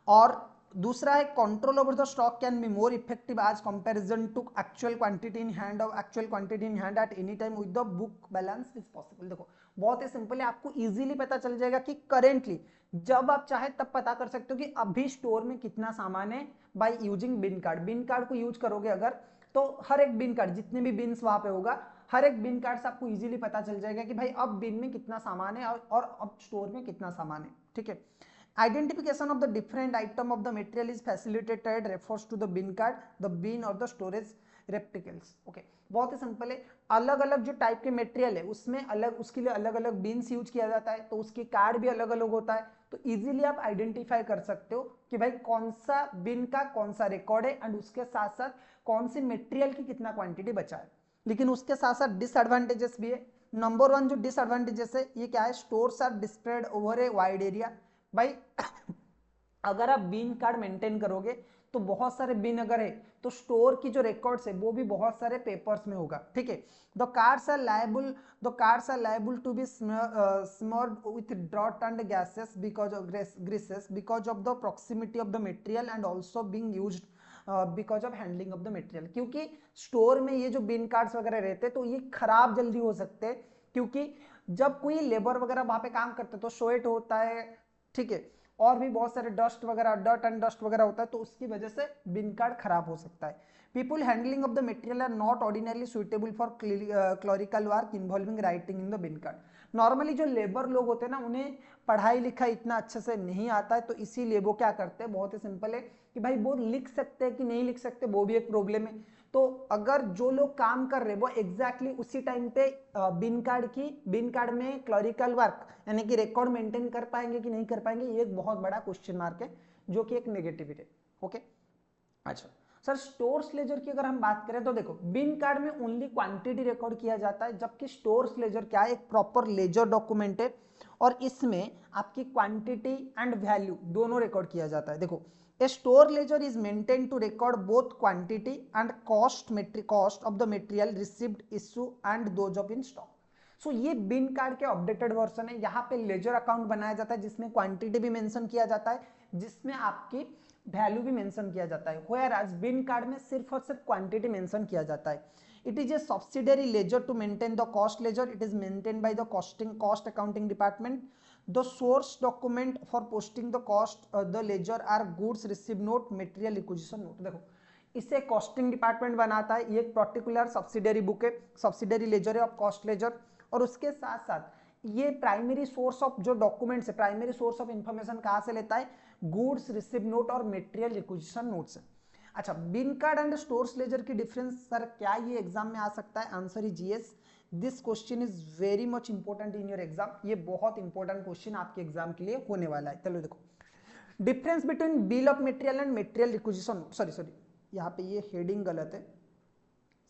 S1: और दूसरा है control over the stock can be more effective as comparison to actual quantity in hand of actual quantity in hand at any time with the book balance is possible. देखो बहुत ही simple है, आपको easily पता चल जाएगा कि currently जब आप चाहे तब पता कर सकते हो कि अभी स्टोर में कितना सामान है by using bin card. Bin card को यूज करोगे अगर तो हर एक बिन कार्ड, जितने भी बिन्स वहां पे होगा, हर एक बिन कार्ड से आपको इजीली पता चल जाएगा कि भाई अब बिन में कितना सामान है और अब स्टोर में कितना सामान है। ठीक है, identification of the different item of the material is facilitated refers to the bin card, the bin और द स्टोरेज रेप्टिकल्स। ओके, बहुत ही सिंपल है, अलग अलग जो टाइप के मटेरियल है उसमें अलग, उसके लिए अलग अलग बिन्स यूज किया जाता है, तो उसकी कार्ड भी अलग अलग होता है। तो इजीली आप आइडेंटिफाई कर सकते हो कि भाई कौन सा बिन का कौन सा रिकॉर्ड है एंड उसके साथ साथ कौन सी मटेरियल की कितना क्वांटिटी बचा है। लेकिन उसके साथ साथ डिसएडवांटेजेस भी है। नंबर वन जो डिसएडवांटेजेस है ये क्या है, stores are dispread over a wide area. भाई अगर आप बिन कार्ड मेंटेन करोगे तो बहुत सारे बिन अगर है तो स्टोर की जो रिकॉर्ड्स है वो भी बहुत सारे पेपर्स में होगा, ठीक है। The cards are liable to be smeared with dirt and gases because of greases because of the proximity of the material and also being used because of handling of the material. क्योंकि store में ये जो बिन cards वगैरह रहते हैं तो ये खराब जल्दी हो सकते हैं, क्योंकि जब कोई लेबर वगैरह वहां पे काम करते तो स्वेट होता है, ठीक है, और भी बहुत सारे डस्ट वगैरह, डर्ट एंड डस्ट वगैरह होता है, तो उसकी वजह से बिन कार्ड खराब हो सकता है। People handling of the material are not ordinarily suitable for clerical work involving writing in the bin card. Normally जो लेबर लोग होते हैं ना उन्हें पढ़ाई लिखाई इतना अच्छे से नहीं आता है, तो इसीलिए वो क्या करते हैं, बहुत ही सिंपल है कि भाई वो लिख सकते हैं कि नहीं लिख सकते वो भी एक प्रॉब्लम है। तो अगर जो लोग काम कर रहे हैं वो एग्जैक्टली उसी टाइम पे बिन कार्ड में क्लरिकल वर्क यानी कि रिकॉर्ड मेंटेन कर पाएंगे कि नहीं कर पाएंगे, ये एक बहुत बड़ा क्वेश्चन मार्क है जो कि एक नेगेटिविटी है। ओके, अच्छा सर स्टोर्स लेजर की अगर हम बात करें तो देखो बिन कार्ड में ओनली क्वांटिटी रिकॉर्ड किया जाता है, जबकि स्टोर्स लेजर क्या है, एक प्रॉपर लेजर डॉक्यूमेंट है और इसमें आपकी क्वांटिटी एंड वैल्यू दोनों रिकॉर्ड किया जाता है। देखो A store ledger is maintained to record both quantity and cost of the material received, issue and those of in stock. So ये बिन कार्ड के अपडेटेड वर्जन है। यहाँ पे लेजर अकाउंट बनाया जाता है जिसमें क्वांटिटी भी मेंशन किया जाता है, जिसमें आपकी वैल्यू भी मेंशन किया जाता है। व्हेयरएज बिन कार्ड में सिर्फ और सिर्फ क्वांटिटी मेंशन किया जाता है। It is a subsidiary ledger to maintain the cost ledger. It is maintained by the cost accounting department. The source document for posting the cost the ledger are goods received note, material acquisition note. देखो इसे costing department बनाता है, ये एक particular subsidiary book है, subsidiary laser है of cost ledger, और उसके साथ साथ ये प्राइमरी सोर्स ऑफ जो डॉक्यूमेंट्स है, प्राइमरी सोर्स ऑफ इंफॉर्मेशन कहाँ से लेता है, गुड्स रिसीव नोट और मटेरियल रिक्विजिशन नोट से। अच्छा बिन कार्ड एंड स्टोर्स लेजर की डिफरेंस सर क्या ये एग्जाम में आ सकता है, answer is yes. This question is very much important in your exam, ये बहुत इंपॉर्टेंट क्वेश्चन आपके एग्जाम के लिए होने वाला है। चलो देखो difference between bill of material and material requisition, sorry यहाँ पे ये हेडिंग गलत है,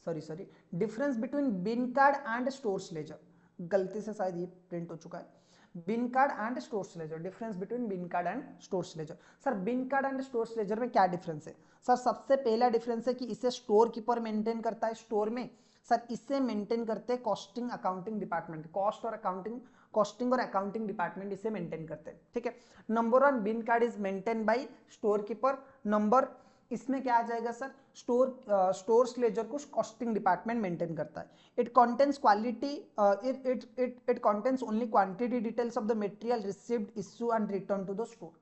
S1: sorry difference between bin card and stores ledger, गलती से शायद ये प्रिंट हो चुका है। Bin card and stores ledger, difference between bin card and stores ledger. Sir bin card and stores ledger में क्या डिफरेंस है, सर सबसे पहला डिफरेंस है कि इसे स्टोर कीपर मेंटेन करता है स्टोर में, सर इसे मेंटेन करते हैं कॉस्टिंग अकाउंटिंग डिपार्टमेंट, कॉस्टिंग और अकाउंटिंग डिपार्टमेंट इसे मेंटेन करते हैं, ठीक है। Number one bin card is maintain by store keeper, number इसमें क्या आ जाएगा सर, स्टोर्स लेजर को कॉस्टिंग डिपार्टमेंट मेंटेन करता है। It contains quality it contains only quantity details of the material received, issue and return to the store.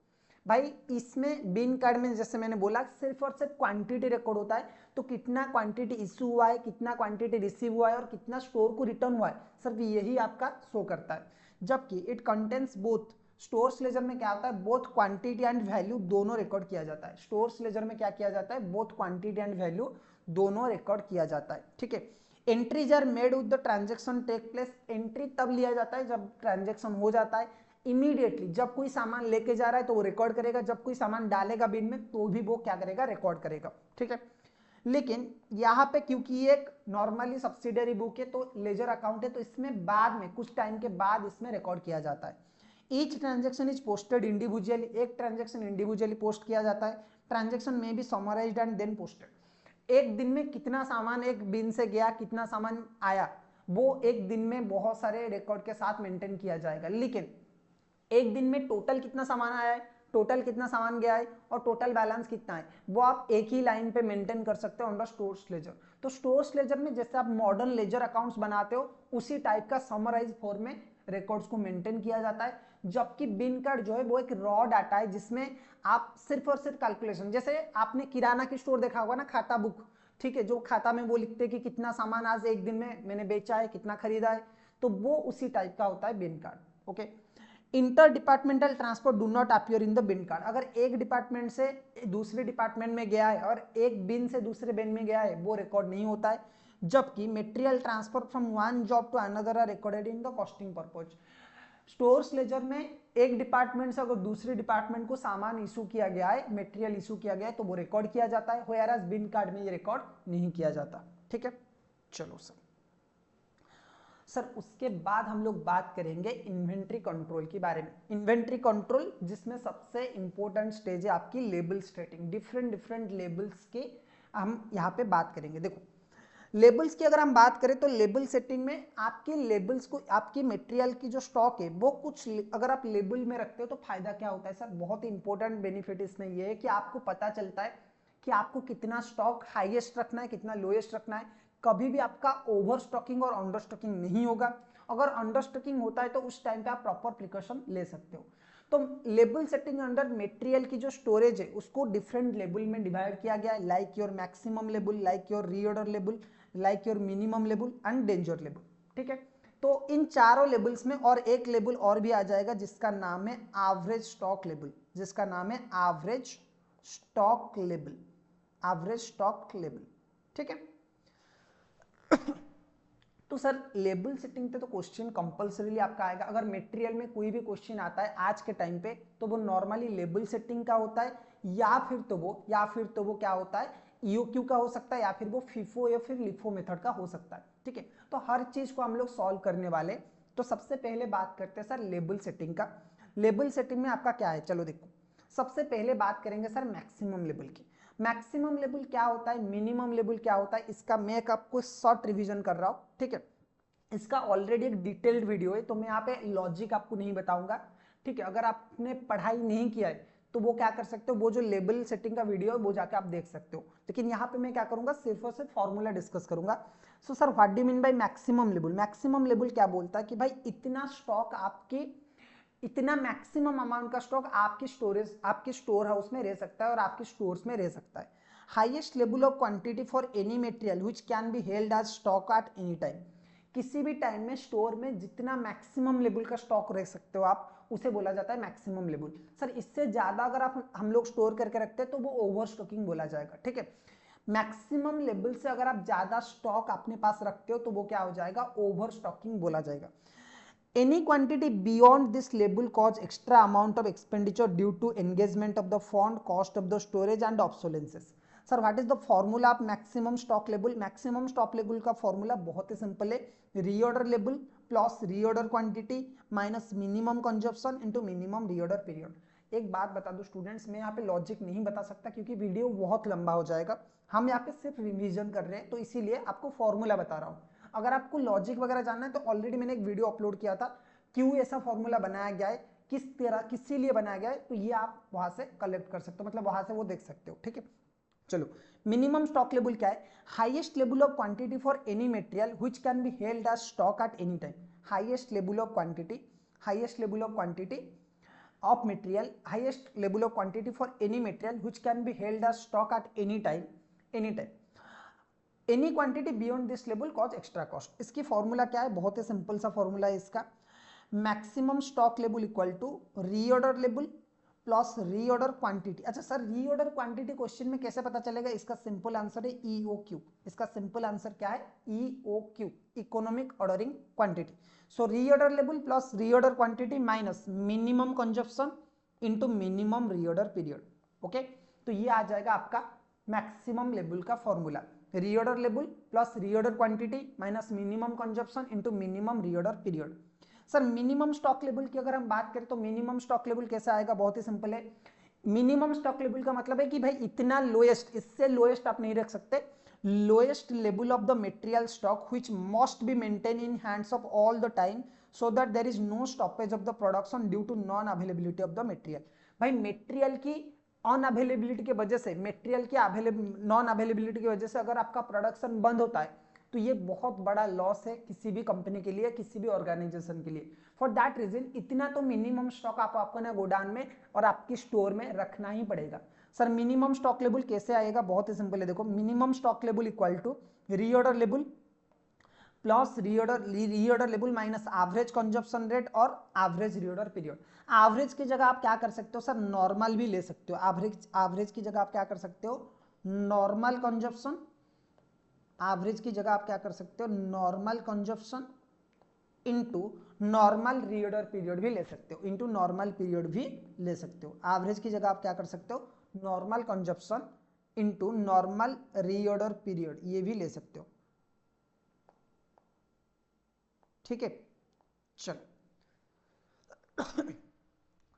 S1: भाई इसमें बिन card में जैसे मैंने बोला सिर्फ और सिर्फ क्वांटिटी रिकॉर्ड होता है, तो कितना क्वांटिटी इश्यू हुआ है, कितना क्वांटिटी रिसीव हुआ है और कितना स्टोर को रिटर्न हुआ है, सर यही आपका शो करता है। जबकि it contains both, stores ledger में क्या होता है, बोथ क्वांटिटी एंड वैल्यू दोनों रिकॉर्ड किया जाता है। स्टोर्स लेजर में क्या किया जाता है, बोथ क्वांटिटी एंड वैल्यू दोनों रिकॉर्ड किया जाता है, ठीक है। Entries are made with the transaction take place, entry तब लिया जाता है जब ट्रांजैक्शन हो जाता है, इमीडिएटली जब कोई सामान लेके जा रहा है तो वो रिकॉर्ड करेगा, जब कोई सामान डालेगा बिन में तो भी वो क्या करेगा, रिकॉर्ड करेगा, ठीक है। लेकिन यहाँ पे क्योंकि ये एक नॉर्मली सब्सिडरी बुक है तो लेजर अकाउंट है, तो इसमें बाद में कुछ टाइम के बाद इसमें रिकॉर्ड किया जाता है। Each transaction is posted individually, एक ट्रांजेक्शन इंडिविजुअली पोस्ट किया जाता है। ट्रांजेक्शन में भी समराइज्ड एंड देन पोस्टेड। एक दिन में कितना सामान एक बिन से गया, कितना सामान आया, वो एक दिन में बहुत सारे रिकॉर्ड के साथ मेंटेन किया जाएगा। लेकिन एक दिन में टोटल कितना सामान आया है, टोटल कितना सामान गया है और टोटल बैलेंस कितना है, वो आप एक ही लाइन पे मेंटेन कर सकते हो ऑन द स्टोर्स लेजर। तो स्टोर्स लेजर में जैसे आप मॉडर्न लेजर अकाउंट्स बनाते हो उसी टाइप का समराइज फॉर्म में रिकॉर्ड्स को मेंटेन किया जाता है। जबकि बिन कार्ड जो है वो एक रॉ डाटा है जिसमें आप सिर्फ और सिर्फ कैलकुलेशन, जैसे आपने किराना की स्टोर देखा होगा ना, खाता बुक, ठीक है, जो खाता में वो लिखते हैं कि कितना सामान आज एक दिन में मैंने बेचा है, कितना खरीदा है, तो वो उसी टाइप का होता है bin card. Okay, inter departmental transfer do not appear in the bin card. अगर एक डिपार्टमेंट से दूसरे डिपार्टमेंट में गया है और एक बिन से दूसरे बिन में गया है वो रिकॉर्ड नहीं होता है। जबकि material transfer from one job to another are recorded in the costing purpose. Stores ledger में एक डिपार्टमेंट से अगर दूसरे डिपार्टमेंट को सामान इशू किया गया है, मटेरियल इशू किया गया है, तो वो रिकॉर्ड किया जाता है, व्हेयरएज बिन कार्ड में ये रिकॉर्ड नहीं किया जाता, ठीक है। चलो सर, सर उसके बाद हम लोग बात करेंगे इन्वेंट्री कंट्रोल के बारे में। इन्वेंट्री कंट्रोल जिसमें सबसे इंपॉर्टेंट स्टेज है आपकी label setting. Different different labels की हम यहाँ पे बात करेंगे। देखो लेबल्स की अगर हम बात करें तो लेबल सेटिंग में आपके लेबल्स को, आपकी मटेरियल की जो स्टॉक है वो कुछ अगर आप लेबल में रखते हो तो फायदा क्या होता है सर, बहुत ही इंपॉर्टेंट बेनिफिट इसमें ये है कि आपको पता चलता है कि आपको कितना स्टॉक हाईएस्ट रखना है, कितना लोएस्ट रखना है। कभी भी आपका ओवर स्टॉकिंग और अंडर स्टॉकिंग नहीं होगा। अगर अंडर स्टॉकिंग होता है तो उस टाइम पे आप प्रॉपर प्रिकॉशन ले सकते हो। तो लेबल सेटिंग अंडर मटेरियल की जो स्टोरेज है उसको डिफरेंट लेबल में डिवाइड किया गया है, like your maximum label, like your reorder label, like your minimum label and danger label. ठीक है, तो इन चारों लेबल्स में और एक लेबल और भी आ जाएगा जिसका नाम है एवरेज स्टॉक लेबल, जिसका नाम है average stock label, average stock label. ठीक है, तो सर लेबल सेटिंग पे तो क्वेश्चन कंपल्सरीली आपका आएगा। अगर मटेरियल में कोई भी क्वेश्चन आता है आज के टाइम पे तो वो नॉर्मली लेबल सेटिंग का होता है, या फिर तो वो क्या होता है, ईओक्यू का हो सकता है, या फिर वो फीफो या फिर लिफो मेथड का हो सकता है। ठीक है, तो हर चीज को हम लोग सॉल्व करने वाले। तो सबसे पहले बात करते हैं सर लेबल सेटिंग का। लेबल सेटिंग में आपका क्या है, चलो देखो सबसे पहले बात करेंगे सर मैक्सिमम लेबल की। मैक्सिमम लेवल क्या होता है, मिनिमम लेवल क्या होता है, इसका मैं आपको शॉर्ट रिवीजन कर रहा हूं। ठीक है, इसका ऑलरेडी एक डिटेल्ड वीडियो है तो मैं यहाँ पे लॉजिक आपको नहीं बताऊंगा। ठीक है, अगर आपने पढ़ाई नहीं किया है तो वो क्या कर सकते हो, वो जो लेबल सेटिंग का वीडियो है वो जाके आप देख सकते हो। लेकिन यहाँ पे मैं क्या करूंगा, सिर्फ और सिर्फ फॉर्मूला डिस्कस करूंगा। So sir what do mean by maximum level. Maximum level क्या बोलता है कि भाई इतना स्टॉक आपकी, इतना मैक्सिमम अमाउंट का स्टॉक आपकी स्टोरेज, आपके स्टोर हाउस में रह सकता है और आपके स्टोर्स में रह सकता है। Highest level of quantity for any material which can be held as stock at any time. किसी भी टाइम में स्टोर में जितना मैक्सिमम लेवल का स्टॉक रख सकते हो आप, उसे बोला जाता है मैक्सिमम लेवल। सर इससे ज्यादा अगर आप हम लोग स्टोर करके रखते हैं तो वो ओवर स्टॉकिंग बोला जाएगा। ठीक है, मैक्सिमम लेवल से अगर आप ज्यादा स्टॉक अपने पास रखते हो तो वो क्या हो जाएगा, ओवर स्टॉकिंग बोला जाएगा। Any quantity beyond this label cause extra amount of expenditure due to engagement of the fund, cost of the storage and obsolescence. Sir what is the formula of maximum stock level. Maximum stock level का formula बहुत ही simple है, reorder level plus reorder quantity minus minimum consumption into minimum reorder period. एक बात बता दो students, मैं यहाँ पे लॉजिक नहीं बता सकता क्योंकि वीडियो बहुत लंबा हो जाएगा। हम यहाँ पे सिर्फ रिवीजन कर रहे हैं तो इसीलिए आपको फॉर्मूला बता रहा हूँ। अगर आपको लॉजिक वगैरह जानना है तो ऑलरेडी मैंने एक वीडियो अपलोड किया था, क्यों ऐसा फॉर्मूला बनाया गया है, किस तरह किसी लिए बनाया गया है, तो ये आप वहां से कलेक्ट कर सकते हो, मतलब वहां से वो देख सकते हो। ठीक है, चलो मिनिमम स्टॉक लेवल क्या है, highest level of quantity for any material which can be held as stock at any time. Highest level of quantity, highest level of quantity of material, highest level of quantity for any material which can be held as stock at any time, any quantity beyond this level cause extra cost। इसकी formula क्या है, बहुत ही simple सा formula है इसका, maximum stock level equal to reorder level plus reorder quantity. अच्छा sir reorder quantity question में कैसे पता चलेगा, इसका सिंपल आंसर है ईओक्यू। इसका सिंपल आंसर क्या है, EOQ, economic ordering quantity. So reorder level plus reorder quantity minus minimum consumption into minimum reorder period. Okay, तो ये आ जाएगा आपका मैक्सिमम लेवल का formula, reorder level plus reorder quantity minus minimum consumption into minimum reorder period. Sir minimum stock level की अगर हम बात करें तो मिनिमम स्टॉक लेवल कैसे आएगा, बहुत ही सिंपल है। मिनिमम स्टॉक लेवल का मतलब है कि भाई इतना लोएस्ट, इससे लोएस्ट आप नहीं रख सकते। Lowest level of the material stock which must be maintain in hands of all the time so that there is no stoppage of the production due to non availability of the material. भाई material की unavailability की वजह से, material की non availability की वजह से अगर आपका प्रोडक्शन बंद होता है तो ये बहुत बड़ा लॉस है किसी भी कंपनी के लिए, किसी भी ऑर्गेनाइजेशन के लिए। फॉर दैट रीजन इतना तो मिनिमम स्टॉक आपको ना गोडाउन में और आपकी स्टोर में रखना ही पड़ेगा। सर मिनिमम स्टॉक लेवल कैसे आएगा, बहुत ही सिंपल है, देखो minimum stock level equal to reorder level plus reorder level minus average consumption rate और एवरेज रीऑर्डर पीरियड। एवरेज की जगह आप क्या कर सकते हो सर, नॉर्मल भी ले सकते हो। एवरेज की जगह आप क्या कर सकते हो, नॉर्मल कंजप्शन, एवरेज की जगह आप क्या कर सकते हो, normal consumption into normal reorder period भी ले सकते हो, इनटू नॉर्मल पीरियड भी ले सकते हो। एवरेज की जगह आप क्या कर सकते हो, normal consumption into normal reorder period, ये भी ले सकते हो। ठीक है, चलो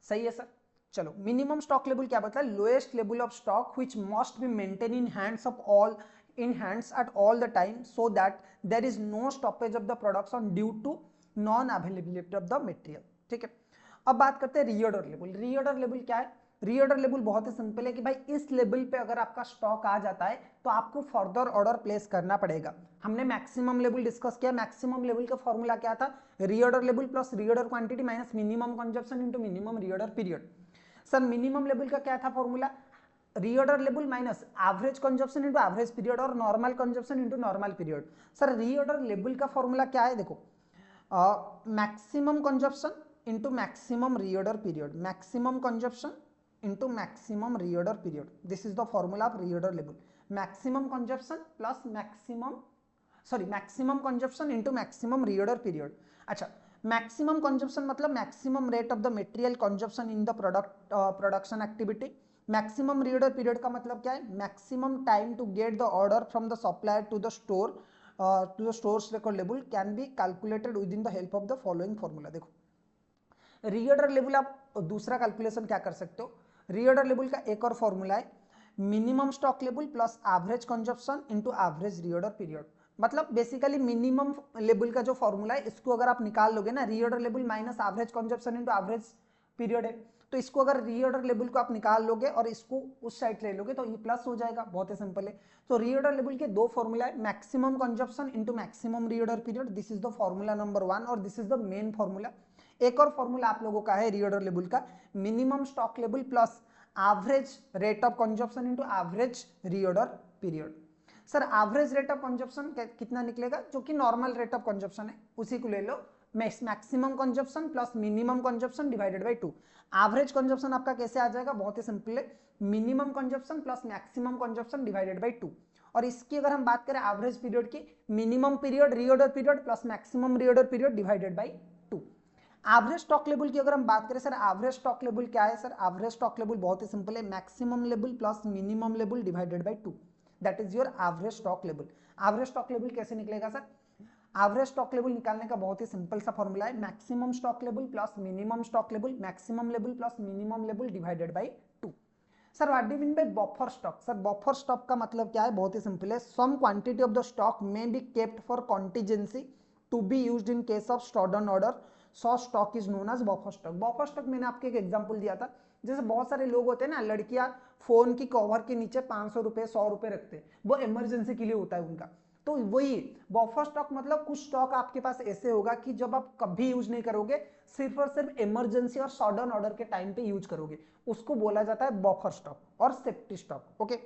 S1: सही है सर। चलो मिनिमम स्टॉक लेवल क्या बताया, lowest level of stock which must be maintain in hands of all in hands at all the time so that there is no stoppage of the production due to non availability of the material. ठीक है, अब बात करते हैं reorder level. Reorder level क्या है, reorder level बहुत ही सिंपल है कि भाई इस लेवल पे अगर आपका स्टॉक आ जाता है तो आपको फर्दर ऑर्डर प्लेस करना पड़ेगा। हमने मैक्सिमम लेवल डिस्कस किया, मैक्सिमम लेवल का फॉर्मूला क्या था, reorder level plus reorder quantity minus minimum consumption into minimum reorder period. Sir minimum level का क्या था formula, reorder level minus average consumption into average period और normal consumption into normal period. Sir reorder level का formula क्या है, देखो maximum consumption into maximum reorder period, maximum consumption into maximum reorder period. This is the formula of reorder level. Maximum consumption plus maximum consumption into maximum reorder period. अच्छा, maximum consumption मतलब maximum rate of the material consumption in the production activity. Maximum reorder period का मतलब क्या है, maximum time to get the order from the supplier to the store to the store's record level can be calculated within the help of the following formula. देखो reorder level आप दूसरा calculation क्या कर सकते हो, रीऑर्डर लेवल का एक और फॉर्मूला है minimum stock level plus average consumption into average reorder period. मतलब बेसिकली मिनिमम लेवल का जो फॉर्मूला है इसको अगर आप निकाल लोगे ना, reorder level minus average consumption into average period है, तो इसको अगर रीऑर्डर लेवल को आप निकाल लोगे और इसको उस साइड ले लोगे तो ये प्लस हो जाएगा, बहुत ही सिंपल है। तो रीऑर्डर लेवल के दो फॉर्मूला है, maximum consumption into maximum reorder period, this is the formula number 1 और this is the main formula. एक और फॉर्मूला आप लोगों का है रीऑर्डर लेवल का, minimum stock level plus average rate of consumption into average reorder period. Sir average rate of consumption कितना निकलेगा, जो कि नॉर्मल रेट ऑफ कंजप्शन है उसी को ले लो, maximum consumption plus minimum consumption divided by 2। Average consumption आपका कैसे आ जाएगा, बहुत ही सिंपल है, minimum consumption plus maximum consumption divided by 2। और इसकी अगर हम बात करें एवरेज पीरियड की, minimum period reorder period plus maximum reorder period divided by 2। Average stock level की अगर हम बात करें, सर एवरेज स्टॉक लेवल क्या है, सर एवरेज स्टॉक लेवल बहुत ही सिंपल है, maximum level plus minimum level divided by 2, that is your average stock level. Average stock level कैसे निकलेगा सर, एवरेज स्टॉक लेवल निकालने का बहुत ही सिंपल सा फॉर्मूला है, maximum stock level plus minimum stock level, maximum level plus minimum level divided by 2। Sir what do you mean by buffer stock, sir buffer stock का मतलब क्या है, बहुत ही सिंपल है, some quantity of the stock may be kept for contingency to be used in case of sudden order, so stock is known as buffer stock. Buffer stock मैंने आपको एक एग्जांपल दिया था, जैसे बहुत सारे लोग होते हैं ना, लड़कियां फोन की कवर के नीचे 500 रुपए 100 रुपए रखते हैं, वो इमरजेंसी के लिए होता है उनका, तो वही बफर स्टॉक मतलब कुछ स्टॉक आपके पास ऐसे होगा कि जब आप कभी यूज नहीं करोगे, सिर्फ और सिर्फ इमरजेंसी और सडन ऑर्डर के टाइम पे यूज करोगे, उसको बोला जाता है बफर स्टॉक और safety stock. Okay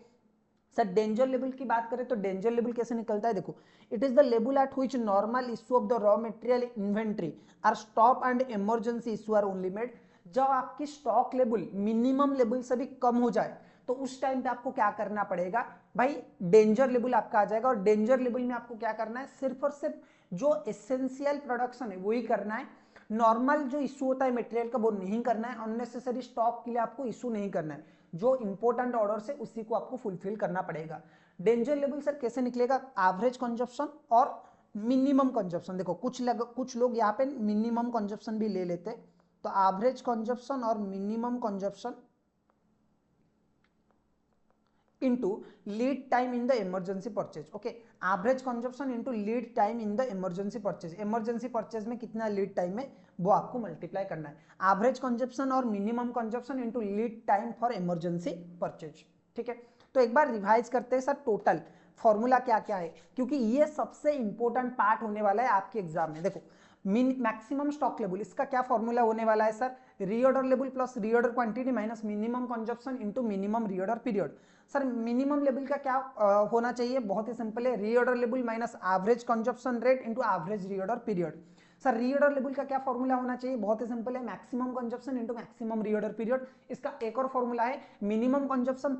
S1: sir danger level की बात करें तो डेंजर लेवल कैसे निकलता है, देखो it is the level at which normal issue of the raw material inventory are stop and emergency issue are only made. जब आपकी स्टॉक लेवल मिनिमम लेवल से भी कम हो जाए तो उस टाइम पे आपको क्या करना पड़ेगा भाई, डेंजर लेवल आपका आ जाएगा, और डेंजर लेवल में आपको क्या करना है, सिर्फ और सिर्फ जो एसेंशियल प्रोडक्शन है वही करना है, नॉर्मल जो इशू होता है मटेरियल का वो नहीं करना है, अननेसेसरी स्टॉक के लिए आपको इशू नहीं करना है, जो इंपॉर्टेंट ऑर्डर से उसी को आपको फुलफिल करना पड़ेगा। डेंजर लेवल सर कैसे निकलेगा, एवरेज कंजप्शन और मिनिमम कंजप्शन। देखो कुछ लोग यहाँ पे मिनिमम कंजप्शन भी ले लेते, तो एवरेज कंजप्शन और minimum consumption into lead time in the emergency purchase। Okay average consumption into lead time in the emergency purchase, emergency purchase में कितना लीड टाइम है वो आपको मल्टीप्लाई करना है, एवरेज कंजप्शन और minimum consumption into lead time for emergency purchase. ठीक है, तो एक बार रिवाइज करते हैं सर टोटल फॉर्मूला क्या क्या है, क्योंकि ये सबसे इंपॉर्टेंट पार्ट होने वाला है आपके एग्जाम में। देखो मैक्सिमम स्टॉक लेवल, इसका क्या फॉर्मूला होने वाला है sir, reorder level plus reorder quantity minus minimum consumption into minimum reorder period. Sir minimum level का क्या होना चाहिए, बहुत ही सिंपल है, reorder level minus average consumption rate into average reorder period. Sir reorder level का क्या फॉर्मूला होना चाहिए, बहुत ही सिंपल है, maximum consumption into maximum reorder period. इसका एक और फॉर्मूला है minimum consumption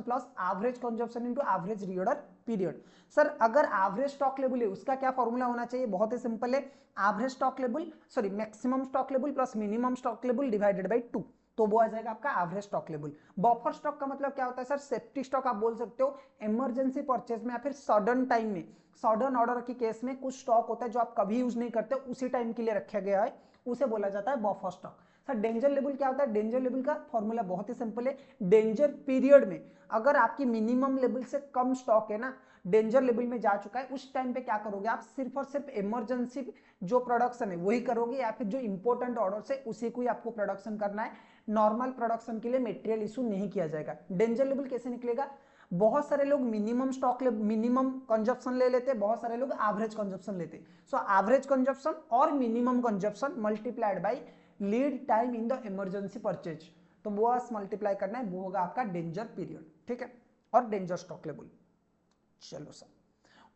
S1: plus average consumption into average reorder period. Sir अगर एवरेज स्टॉक लेवल है उसका क्या फॉर्मूला होना चाहिए, बहुत ही सिंपल है, average stock level maximum stock level plus minimum stock level divided by 2। तो वो आ जाएगा आपका average stock level. Buffer stock का मतलब क्या होता है सर, सेफ्टी स्टॉक आप बोल सकते हो, इमरजेंसी परचेज में या फिर सडन टाइम में, सडन ऑर्डर के केस में कुछ स्टॉक होता है जो आप कभी यूज नहीं करते, उसी टाइम के लिए रखा गया है, उसे बोला जाता है buffer stock. Sir danger level क्या होता है, डेंजर लेवल का फॉर्मूला बहुत ही सिंपल है, डेंजर पीरियड में अगर आपकी मिनिमम लेवल से कम स्टॉक है ना, डेंजर लेवल में जा चुका है, उस टाइम पे क्या करोगे आप, सिर्फ और सिर्फ इमरजेंसी जो प्रोडक्शन है वही करोगे, या फिर जो इंपॉर्टेंट ऑर्डर है उसी को ही आपको प्रोडक्शन करना है, नॉर्मल प्रोडक्शन के लिए मटेरियल इशू नहीं किया जाएगा। डेंजर लेवल कैसे निकलेगा, बहुत सारे लोग मिनिमम स्टॉक मिनिमम कंजप्शन ले लेते हैं, बहुत सारे लोग एवरेज कंजप्शन लेते हैं। सो एवरेज कंजप्शन और minimum consumption multiplied by lead time in the emergency purchase, तो वो बस मल्टीप्लाई करना है, वो होगा आपका डेंजर पीरियड, ठीक है, और डेंजर स्टॉक लेवल। चलो सर,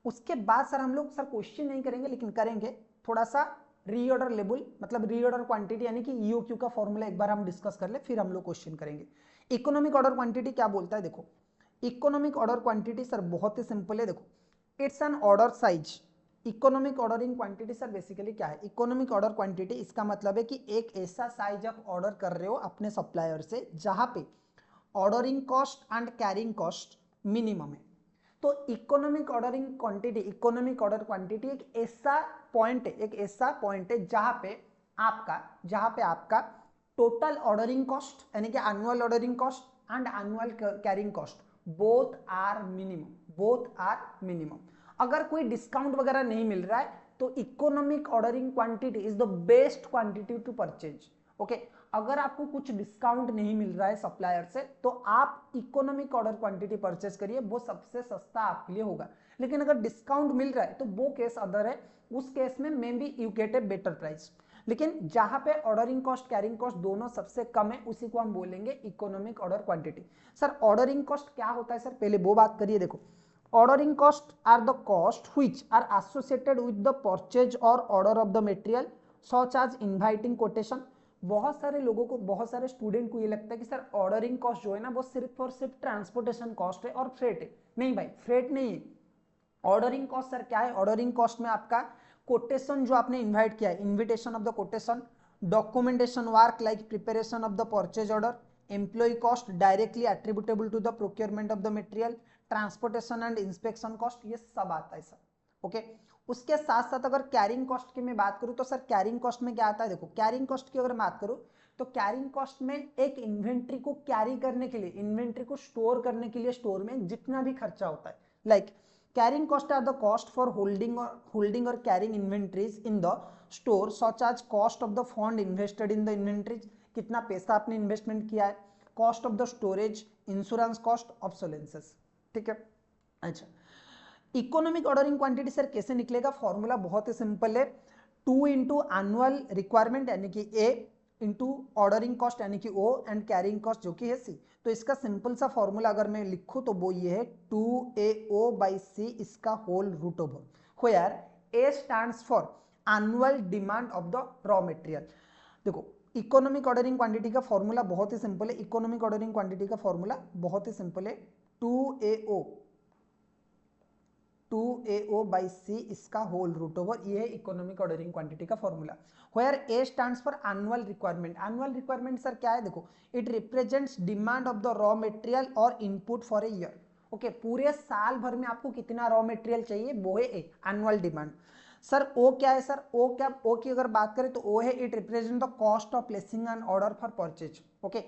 S1: उसके बाद सर हम लोग सर क्वेश्चन नहीं करेंगे लेकिन करेंगे थोड़ा सा रीऑर्डर लेवल, मतलब रीऑर्डर क्वांटिटी यानी कि ईओक्यू का फॉर्मूला एक बार हम डिस्कस कर ले, फिर हम लोग क्वेश्चन करेंगे। इकोनॉमिक ऑर्डर क्वांटिटी क्या बोलता है, देखो इकोनॉमिक ऑर्डर क्वांटिटी सर बहुत ही सिंपल है, देखो it's an order size. Economic ordering quantity sir basically क्या है, इकोनॉमिक ऑर्डर क्वांटिटी इसका मतलब है कि एक ऐसा साइज आप ऑर्डर कर रहे हो अपने सप्लायर से जहां पे ordering cost and carrying cost minimum है। तो economic ordering quantity, economic order quantity एक ऐसा पॉइंट है, एक ऐसा पॉइंट है जहां पे आपका टोटल ऑर्डरिंग कॉस्ट यानी कि annual ordering cost and annual carrying cost both are minimum. अगर कोई डिस्काउंट वगैरह नहीं मिल रहा है तो economic ordering quantity is the best quantity to purchase. Okay, अगर आपको कुछ डिस्काउंट नहीं मिल रहा है सप्लायर से तो आप इकोनॉमिक ऑर्डर क्वांटिटी परचेज करिए, वो सबसे सस्ता आपके लिए होगा। लेकिन अगर डिस्काउंट मिल रहा है तो वो केस अदर है, उस केस में may be you get a better price. लेकिन जहां पे ऑर्डरिंग कॉस्ट कैरिंग कॉस्ट दोनों सबसे कम है उसी को हम बोलेंगे economic order quantity. Sir ordering cost क्या होता है सर, पहले वो बात करिए। देखो ordering cost are the cost which are associated with the purchase और order of the material such as inviting quotation. बहुत सारे लोगों को, बहुत सारे स्टूडेंट को ये लगता है कि सर ऑर्डरिंग कॉस्ट जो है ना वो सिर्फ और सिर्फ ट्रांसपोर्टेशन कॉस्ट है और फ्रेट है। नहीं भाई, फ्रेट नहीं है। ऑर्डरिंग कॉस्ट सर क्या है, ऑर्डरिंग कॉस्ट में आपका कोटेशन जो आपने इन्वाइट किया है, invitation of the quotation, documentation work like preparation of the purchase order, employ cost directly attributable to the procurement of the material, transportation and inspection cost, ये सब आता है सर। ओके, उसके साथ साथ अगर कैरिंग कॉस्ट की मैं बात करूं तो सर कैरिंग कॉस्ट में क्या आता है, देखो कैरिंग कॉस्ट की अगर बात करूं तो कैरिंग कॉस्ट में एक इन्वेंट्री को कैरी करने के लिए, इन्वेंट्री को स्टोर करने के लिए स्टोर में जितना भी खर्चा होता है, like carrying cost are the cost for holding और carrying inventories in the store such as cost of the fund invested in the inventories, कितना पैसा आपने इन्वेस्टमेंट किया है, cost of the storage, insurance cost, obsolescences, ठीक है। अच्छा, economic ordering quantity sir कैसे निकलेगा, फॉर्मूला बहुत ही सिंपल है, 2 इंटू एनुअल रिक्वायरमेंट यानी कि ए इंटू ऑर्डरिंग कॉस्ट यानी कि ओ एंड कैरिंग कॉस्ट जो कि है सी। तो इसका सिंपल सा फॉर्मूला अगर मैं लिखूं तो वो ये है 2AO बाई सी इसका whole root over, where A stands for annual demand of the raw material. देखो इकोनॉमिक ऑर्डरिंग क्वांटिटी का फॉर्मूला बहुत ही सिंपल है, इकोनॉमिक ऑर्डरिंग क्वांटिटी का फॉर्मूला बहुत ही सिंपल है, 2AO बाई सी इसका होल रूट ओवर, ये है इकोनॉमिक ऑर्डरिंग क्वांटिटी का formula. Where A stands for annual requirement, annual requirement sir क्या है, देखो it represents demand of the raw material और input for a year. Okay, पूरे साल भर में आपको कितना रॉ मटेरियल चाहिए वो है ए, एनुअल डिमांड। सर ओ क्या है, सर ओ क्या, ओ की अगर बात करें तो ओ है it represent the cost of placing an order for purchase. Okay,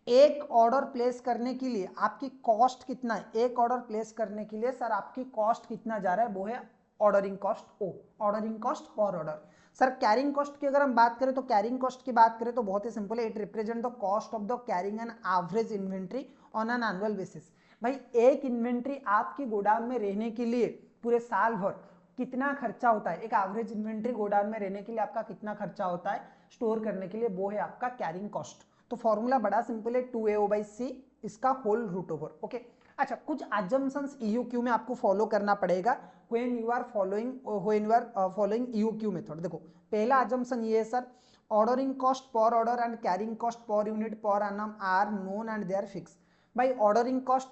S1: एक ऑर्डर प्लेस करने के लिए आपकी कॉस्ट कितना है, एक ऑर्डर प्लेस करने के लिए सर आपकी कॉस्ट कितना जा रहा है वो है ordering cost O, ordering cost per order. Sir carrying cost की अगर हम बात करें तो कैरिंग कॉस्ट की बात करें तो बहुत ही सिंपल है, it represent the cost of the carrying an average inventory on an annual basis. भाई एक इन्वेंट्री आपकी गोडाउन में रहने के लिए पूरे साल भर कितना खर्चा होता है, एक एवरेज इन्वेंट्री गोडाउन में रहने के लिए आपका कितना खर्चा होता है स्टोर करने के लिए, वो है आपका कैरिंग कॉस्ट। तो फॉर्मूला बड़ा सिंपल है, 2AO बाई सी इसका होल रूट ओवर। ओके, अच्छा कुछ अजम्पशंस EOQ में आपको फॉलो करना पड़ेगा when you are following EOQ method. देखो पहला अजम्पशन ये है sir, ordering cost per order and carrying cost per unit per annum are known and they are fix. भाई ऑर्डरिंग कॉस्ट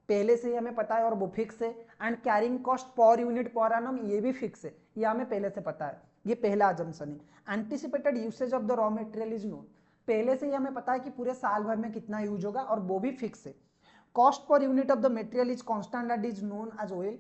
S1: पहले से ही हमें पता है और वो फिक्स है, and carrying cost per unit per annum ये भी फिक्स है, ये हमें पहले से पता है, ये पहला अजम्पशन है। Anticipated usage of the raw material is known, पहले से ही हमें पता है कि पूरे साल भर में कितना यूज होगा और वो भी फिक्स है। Cost per unit of the material is constant and is known as oil.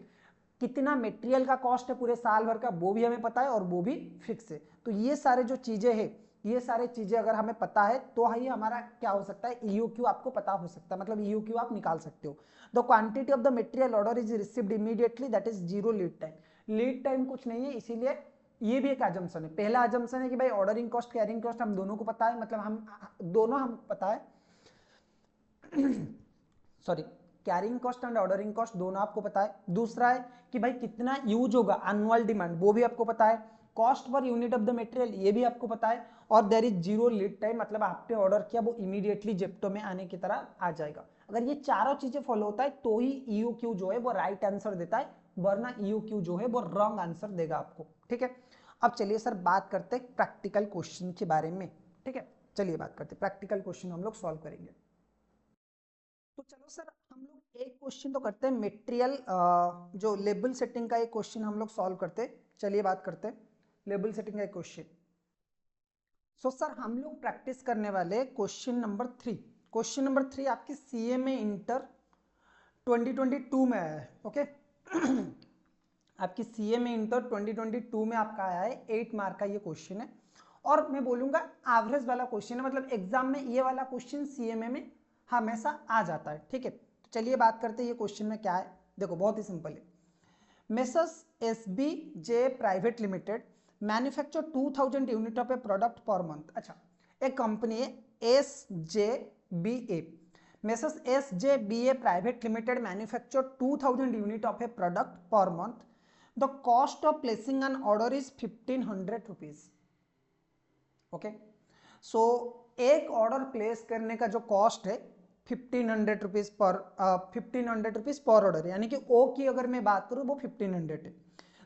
S1: कितना मटेरियल का कॉस्ट है पूरे साल भर का वो भी हमें पता है और वो भी फिक्स है। तो ये सारे जो चीजें हैं, ये सारे चीजें अगर हमें पता है तो ही हमारा क्या हो सकता है, ईओक्यू आपको पता हो सकता है, मतलब ईओक्यू आप निकाल सकते हो। The quantity of the material order is received immediately, that is zero lead time. Lead time कुछ नहीं है, इसीलिए ये भी एक अजम्पशन है। पहला अजम्पशन है कि भाई ऑर्डरिंग कॉस्ट कैरिंग कॉस्ट हम दोनों को पता है, मतलब हम दोनों हम पता है sorry, carrying cost and ordering cost दोनों आपको पता है। दूसरा है कि भाई कितना यूज होगा, एनुअल डिमांड, वो भी आपको पता है। Cost per unit of the material, ये भी आपको पता है। और there is zero lead time, मतलब आपने ऑर्डर किया वो इमीडिएटली जेप्टो में आने की तरह आ जाएगा। अगर ये चारों चीजें फॉलो होता है तो ही ईओक्यू जो है वो राइट आंसर देता है, वरना ईओक्यू जो है वो रॉन्ग आंसर देगा आपको। ठीक है, अब चलिए सर बात करते हैं प्रैक्टिकल क्वेश्चन के बारे में। ठीक है, चलिए बात करते हैं प्रैक्टिकल क्वेश्चन हम लोग सॉल्व करेंगे। तो चलो सर हम लोग एक क्वेश्चन तो करते हैं मटेरियल, जो लेबल सेटिंग का एक क्वेश्चन हम लोग सॉल्व करते हैं। चलिए बात करते हैं लेबल सेटिंग का एक क्वेश्चन। सो सर हम लोग प्रैक्टिस करने वाले क्वेश्चन नंबर 3। क्वेश्चन नंबर 3 आपकी सीएमए इंटर 2022 में आया है। ओके आपकी सीएमए इंटर 2022 में आपका आया है, 8 मार्क का ये क्वेश्चन है। और मैं बोलूंगा एवरेज वाला क्वेश्चन है, मतलब एग्जाम में ये वाला क्वेश्चन सीएमए में हमेशा आ जाता है। ठीक है, तो चलिए बात करते हैं ये क्वेश्चन में क्या है। देखो बहुत ही सिंपल है। Messrs SBJ private limited manufacture 2000 unit of a product per month. अच्छा, एक कंपनी है SJBA, messrs SJBA private limited manufacture 2000 unit of a product per month. The cost of placing an order is 1500 rupees. Okay, so एक order place करने का जो cost है 1500 rupees per 1500 rupees per order, यानी कि ओ की अगर मैं बात करूं वो 1500 है।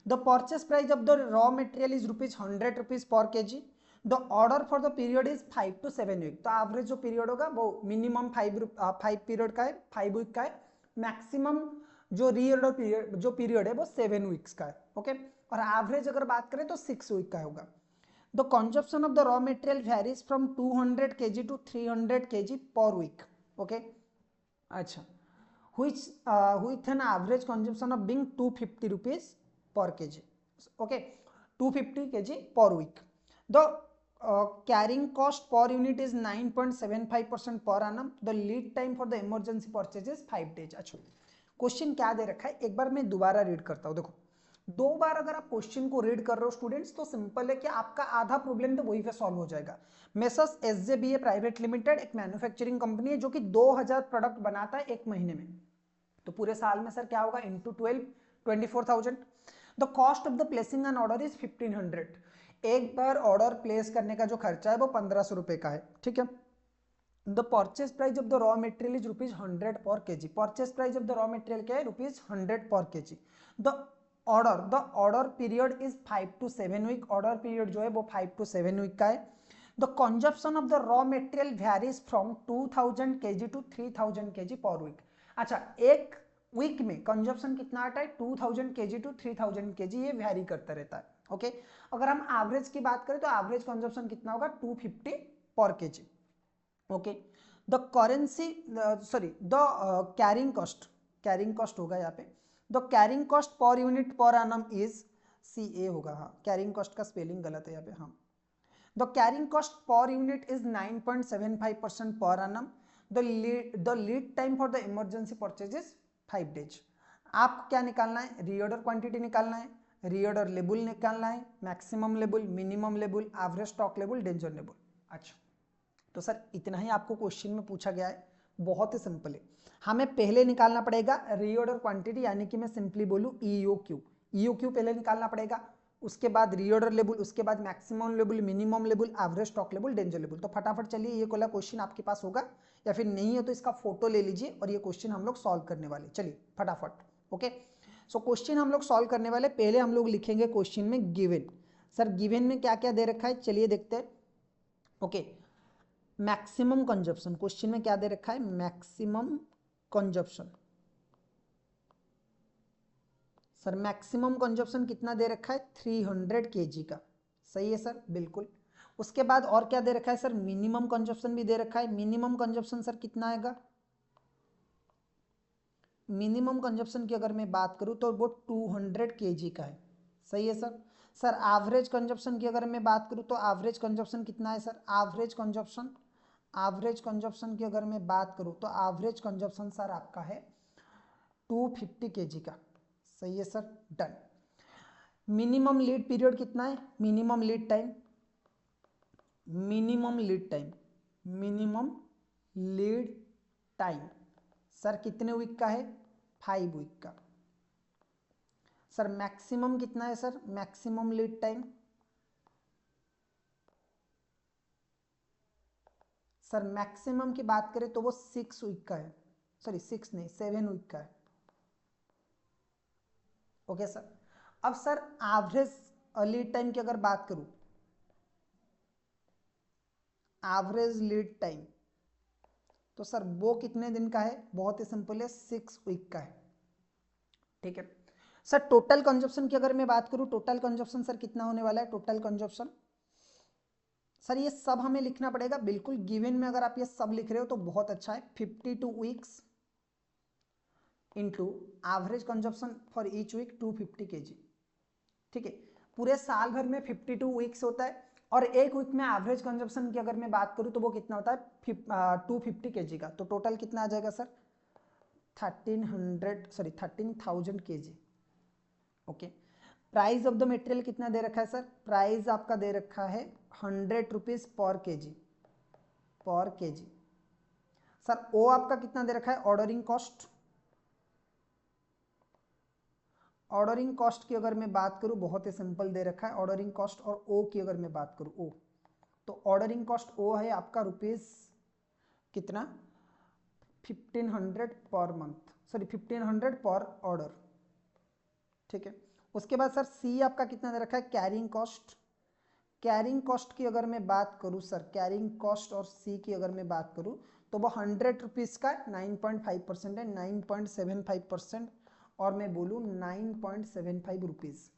S1: The purchase price of the raw material is ₹100 rupees per KG. The order for the period is 5 to 7 week. तो एवरेज जो पीरियड होगा वो मिनिमम 5 पीरियड का है, 5 वीक का है। मैक्सिमम जो रीऑर्डर पीरियड जो पीरियड है वो 7 वीक्स का है। ओके, और एवरेज अगर बात करें तो 6 वीक का होगा। The consumption of the raw material varies from 200 kg to 300 kg per week. Okay, अच्छा, with an average consumption of being 250 rupees per kg. Okay, 250 kg per week. The carrying cost per unit is 9.75% per annum. The lead time for the emergency purchase is 5 days. अच्छा, question क्या दे रखा है एक बार मैं दोबारा read करता हूँ। देखो, दो बार अगर आप क्वेश्चन को रीड कर रहे हो स्टूडेंट्स तो सिंपल है कि आपका आधा प्रॉब्लम तो वही पे सॉल्व हो जाएगा। मेसर्स एसजेबीए प्राइवेट लिमिटेड एक मैन्युफैक्चरिंग कंपनी है जो कि 2000 प्रोडक्ट बनाता है एक महीने में। तो पूरे साल में सर क्या होगा, into 12, 24,000। The cost of the placing an order is 1500। एक बार ऑर्डर प्लेस करने का जो खर्चा है वो 1500 रुपए का है। ठीक है, the purchase price of the raw material is ₹100 per KG. Purchase price of the raw material क्या है, ₹100 per KG. The order period is 5 to 7 week. Order period जो है वो 5 to 7 वीक का है। The consumption of the raw material varies from 2000 kg to 3000 kg per week. अच्छा, एक week में कंजप्शन कितना आता है, 2000 kg टू 3000 kg, ये वेरी करता रहता है। ओके, अगर हम एवरेज की बात करें तो एवरेज कंजप्शन कितना होगा, 250 पर KG. Okay, the currency the carrying cost होगा यहाँ पे। The carrying cost per unit per annum is CA होगा। हाँ, कैरिंग कॉस्ट का स्पेलिंग गलत है यहाँ पे। हाँ, the carrying cost per unit is 9.75% per annum. The lead time for the emergency purchase is 5 days। आपको क्या निकालना है, रीऑर्डर क्वांटिटी निकालना है, रीऑर्डर लेबल निकालना है, maximum label, minimum label, average stock label, danger label. अच्छा, तो सर इतना ही आपको क्वेश्चन में पूछा गया है, बहुत ही सिंपल है। हमें पहले निकालना पड़ेगा रीऑर्डर क्वांटिटी, यानी कि मैं सिंपली बोलूँ ईओक्यू पहले निकालना पड़ेगा, उसके बाद रीऑर्डर लेबल, उसके बाद maximum label, minimum label, average stock label, danger label. तो फटाफट चलिए, ये वाला क्वेश्चन आपके पास होगा या फिर नहीं है तो इसका फोटो ले लीजिए और ये क्वेश्चन हम लोग सॉल्व करने वाले। चलिए फटाफट। ओके, सो क्वेश्चन हम लोग सॉल्व करने वाले, पहले हम लोग लिखेंगे क्वेश्चन में गिवन। सर गिवन में क्या क्या दे रखा है, चलिए देखते हैं। ओके, मैक्सिमम कंजप्शन, क्वेश्चन में क्या दे रखा है, maximum consumption. Sir maximum consumption कितना दे रखा है, 300 kg का। सही है सर, बिल्कुल। उसके बाद और क्या दे रखा है सर, मिनिमम कंजप्शन भी दे रखा है। मिनिमम कंजप्शन सर कितना आएगा, मिनिमम कंजप्शन की अगर मैं बात करूं तो वो 200 kg का है, सही है सर। सर एवरेज कंजप्शन की अगर मैं बात करूं तो एवरेज कंजप्शन कितना है सर, एवरेज कंजप्शन की अगर मैं बात करूं तो एवरेज कंजप्शन सर आपका है 250 kg का, सही है sir, done. Minimum lead period कितना है, minimum lead time, minimum lead time sir कितने वीक का है, 5 वीक का। सर मैक्सिमम कितना है sir, maximum lead time, sir maximum की बात करें तो वो 6 वीक का है, सॉरी 6 नहीं 7 वीक का है, ओके सर। अब सर एवरेज लीड टाइम की अगर बात करूं, एवरेज लीड टाइम तो सर वो कितने दिन का है, बहुत ही सिंपल है, 6 वीक का है, ठीक है सर। टोटल कंजप्शन की अगर मैं बात करूं, टोटल कंजप्शन सर कितना होने वाला है, टोटल कंजप्शन सर ये सब हमें लिखना पड़ेगा, बिल्कुल गिवन में अगर आप ये सब लिख रहे हो तो बहुत अच्छा है। 52 weeks into average consumption for each week 250 kg, ठीक है। पूरे साल भर में 52 वीक्स होता है और एक वीक में एवरेज कंजप्शन की अगर मैं बात करूं तो वो कितना होता है 250 kg का, तो टोटल कितना आ जाएगा sir 13,000 kg, okay. Price of the material कितना दे रखा है सर, प्राइस आपका दे रखा है 100 रुपीज पर केजी, सर ओ आपका कितना दे रखा है, ऑर्डरिंग कॉस्ट की अगर मैं बात करूं बहुत ही सिंपल दे रखा है ऑर्डरिंग कॉस्ट, और ओ की अगर मैं बात करूं ओ, तो ऑर्डरिंग कॉस्ट ओ है आपका रुपीज कितना 1500 पर मंथ, सॉरी 1500 पर ऑर्डर, ठीक है। उसके बाद सर सी आपका कितना दे रखा है, कैरिंग कॉस्ट की अगर मैं बात करूं सर, कैरिंग कॉस्ट और सी की अगर मैं बात करूं तो वो 100 रुपीज का 9.5% है, 9.75%, और मैं बोलूं 9.75 रुपीज,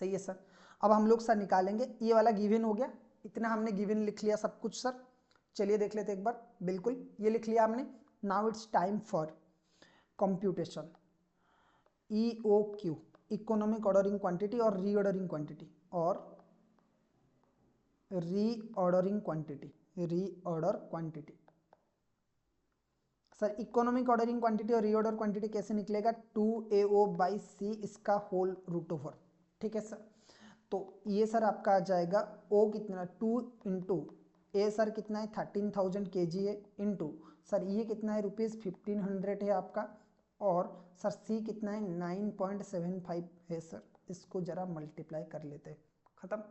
S1: सही है सर। अब हम लोग सर निकालेंगे, ये वाला गिवन हो गया, इतना हमने गिवन लिख लिया सब कुछ सर। चलिए देख लेते एक बार, बिल्कुल ये लिख लिया हमने। Now it's time for computation, EOQ, economic ordering quantity और reordering quantity, reorder quantity sir. Economic ordering quantity और रीऑर्डर क्वांटिटी कैसे निकलेगा, 2AO/C इसका होल रूट ओवर, ठीक है सर। तो ये सर आपका आ जाएगा ओ कितना 2 इंटू ए सर कितना है 13,000 kg है, इंटू सर ये कितना है रुपीज 1500 है आपका, और सर सी कितना है 9.75 है सर। इसको जरा मल्टीप्लाई कर लेते हैं, खत्म।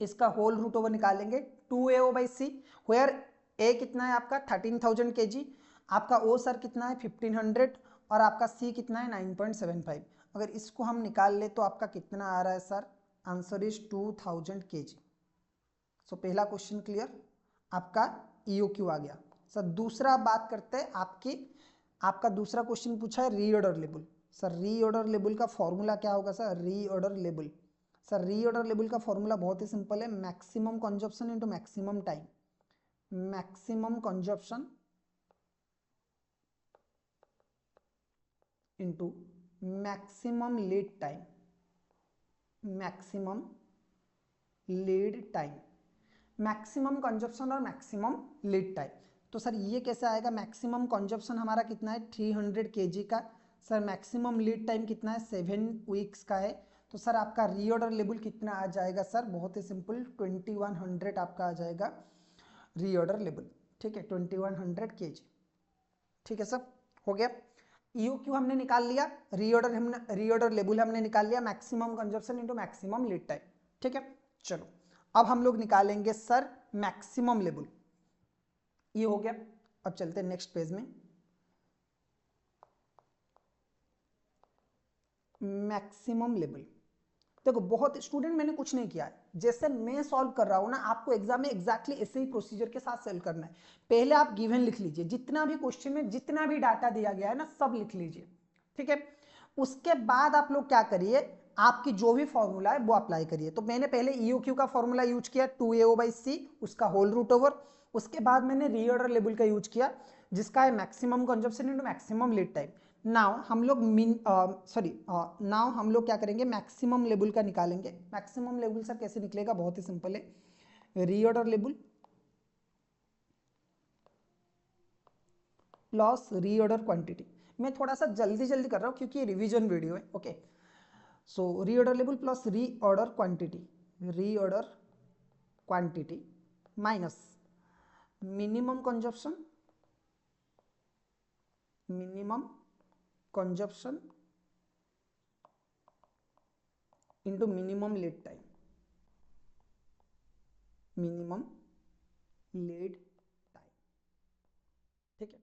S1: इसका होल रूट ओवर निकालेंगे 2AO/C, वेयर ए कितना है आपका 13,000 kg, आपका ओ सर कितना है 1500, और आपका सी कितना है 9.75। अगर इसको हम निकाल ले तो आपका कितना आ रहा है सर, आंसर इज 2000 kg। सो पहला क्वेश्चन क्लियर, आपका EOQ आ गया सर। दूसरा बात करते हैं आपका दूसरा क्वेश्चन पूछा है reorder level. Sir reorder level का फॉर्मूला क्या होगा sir, reorder level sir, reorder level का फॉर्मूला बहुत ही सिंपल है, maximum consumption into maximum time, maximum consumption into maximum lead time, maximum lead time, maximum consumption और मैक्सिमम लीड टाइम। तो sir ये कैसे आएगा, मैक्सिमम कंजप्शन हमारा कितना है 300 kg का, सर मैक्सिमम लीड टाइम कितना है 7 वीक्स का है। तो सर आपका रीऑर्डर लेवल कितना आ जाएगा सर, बहुत ही सिंपल 2100 आपका आ जाएगा रीऑर्डर लेवल, ठीक है 2100 kg, ठीक है सर, हो गया। EOQ हमने निकाल लिया, रीऑर्डर लेवल हमने निकाल लिया, maximum consumption into maximum lead time, ठीक है। चलो अब हम लोग निकालेंगे सर मैक्सिमम लेवल, ये हो गया। अब चलते हैं नेक्स्ट पेज में, मैक्सिमम लेवल। देखो बहुत स्टूडेंट मैंने कुछ नहीं किया है, जैसे मैं सॉल्व कर रहा हूं ना, आपको एग्जाम में एग्जैक्टली ऐसे ही प्रोसीजर के साथ सॉल्व करना है। पहले आप गिवन लिख लीजिए, जितना भी क्वेश्चन में जितना भी डाटा दिया गया है ना सब लिख लीजिए, ठीक है। उसके बाद आप लोग क्या करिए, आपकी जो भी फॉर्मूला है वो अप्लाई करिए। तो मैंने पहले EOQ का फॉर्मूला यूज किया 2AO/C, उसका होल रूट ओवर। उसके बाद मैंने रीऑर्डर लेवल का यूज किया जिसका है maximum consumption into maximum lead time. Now हम लोग नाउ हम लोग क्या करेंगे, मैक्सिमम लेवल का निकालेंगे। मैक्सिमम लेवल सर कैसे निकलेगा, बहुत ही सिंपल है, reorder level plus reorder quantity. मैं थोड़ा सा जल्दी जल्दी कर रहा हूँ क्योंकि ये रिवीजन वीडियो है। Okay, so reorder level plus reorder quantity minus minimum consumption into minimum lead time, ठीक है।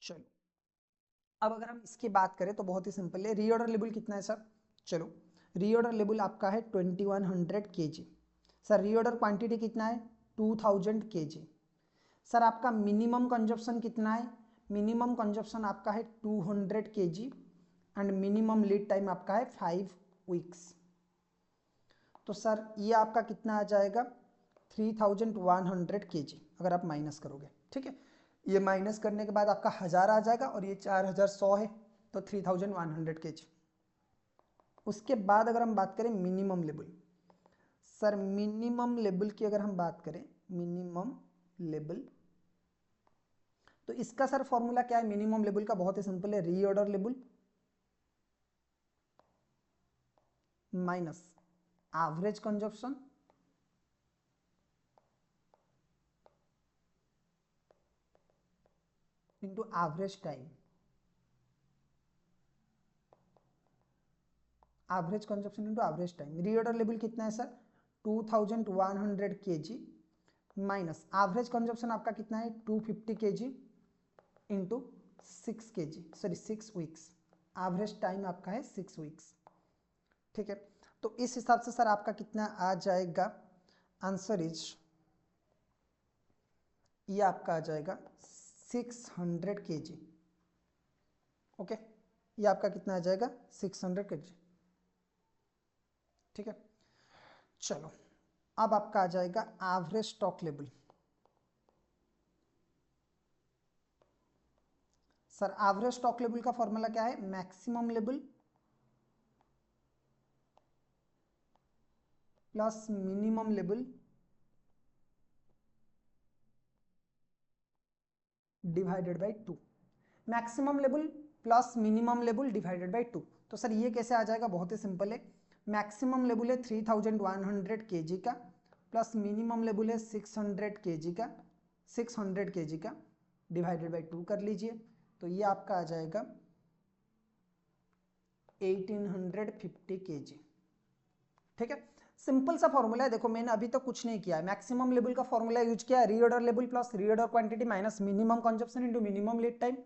S1: चलो अब अगर हम इसकी बात करें तो बहुत ही सिंपल है। रीऑर्डर लेवल कितना है सर, चलो रीऑर्डर लेवल आपका है 2100 kg। सर रीऑर्डर क्वांटिटी कितना है 2000 kg। सर आपका मिनिमम कंजप्शन कितना है, मिनिमम कंजप्शन आपका है 200 kg and minimum lead time आपका है 5 वीक्स। तो सर ये आपका कितना आ जाएगा 3100 kg अगर आप माइनस करोगे, ठीक है। ये माइनस करने के बाद आपका 1000 आ जाएगा और ये 4100 है तो 3100 kg। उसके बाद अगर हम बात करें minimum level, sir minimum level की अगर हम बात करें मिनिमम लेवल, तो इसका सर फॉर्मूला क्या है मिनिमम लेवल का, बहुत ही सिंपल है, reorder level minus average consumption into average time, average consumption into average time. Reorder level कितना है sir 2100 kg minus average consumption आपका कितना है 250 kg into 6 kg, sorry 6 weeks, average time आपका है 6 वीक्स, ठीक है। तो इस हिसाब से सर आपका कितना आ जाएगा, आंसर इज ये आपका आ जाएगा 600 kg। ओके, ये आपका कितना आ जाएगा 600 kg, ठीक है। चलो अब आपका आ जाएगा average stock level. Sir average stock level का फॉर्मूला क्या है, maximum level plus minimum level divided by 2। Maximum level plus minimum level divided by 2। तो सर ये कैसे आ जाएगा, बहुत ही सिंपल है, मैक्सिमम लेवल है 3100 kg का प्लस मिनिमम लेवल है 600 kg का, 600 kg का डिवाइडेड बाई 2 कर लीजिए, तो ये आपका आ जाएगा 1850 kg, ठीक है। सिंपल सा फॉर्मूला है, देखो मैंने अभी तक कुछ नहीं किया है, मैक्सिमम लेवल का फॉर्मूला यूज किया है, reorder level plus reorder quantity minus minimum consumption into minimum lead time.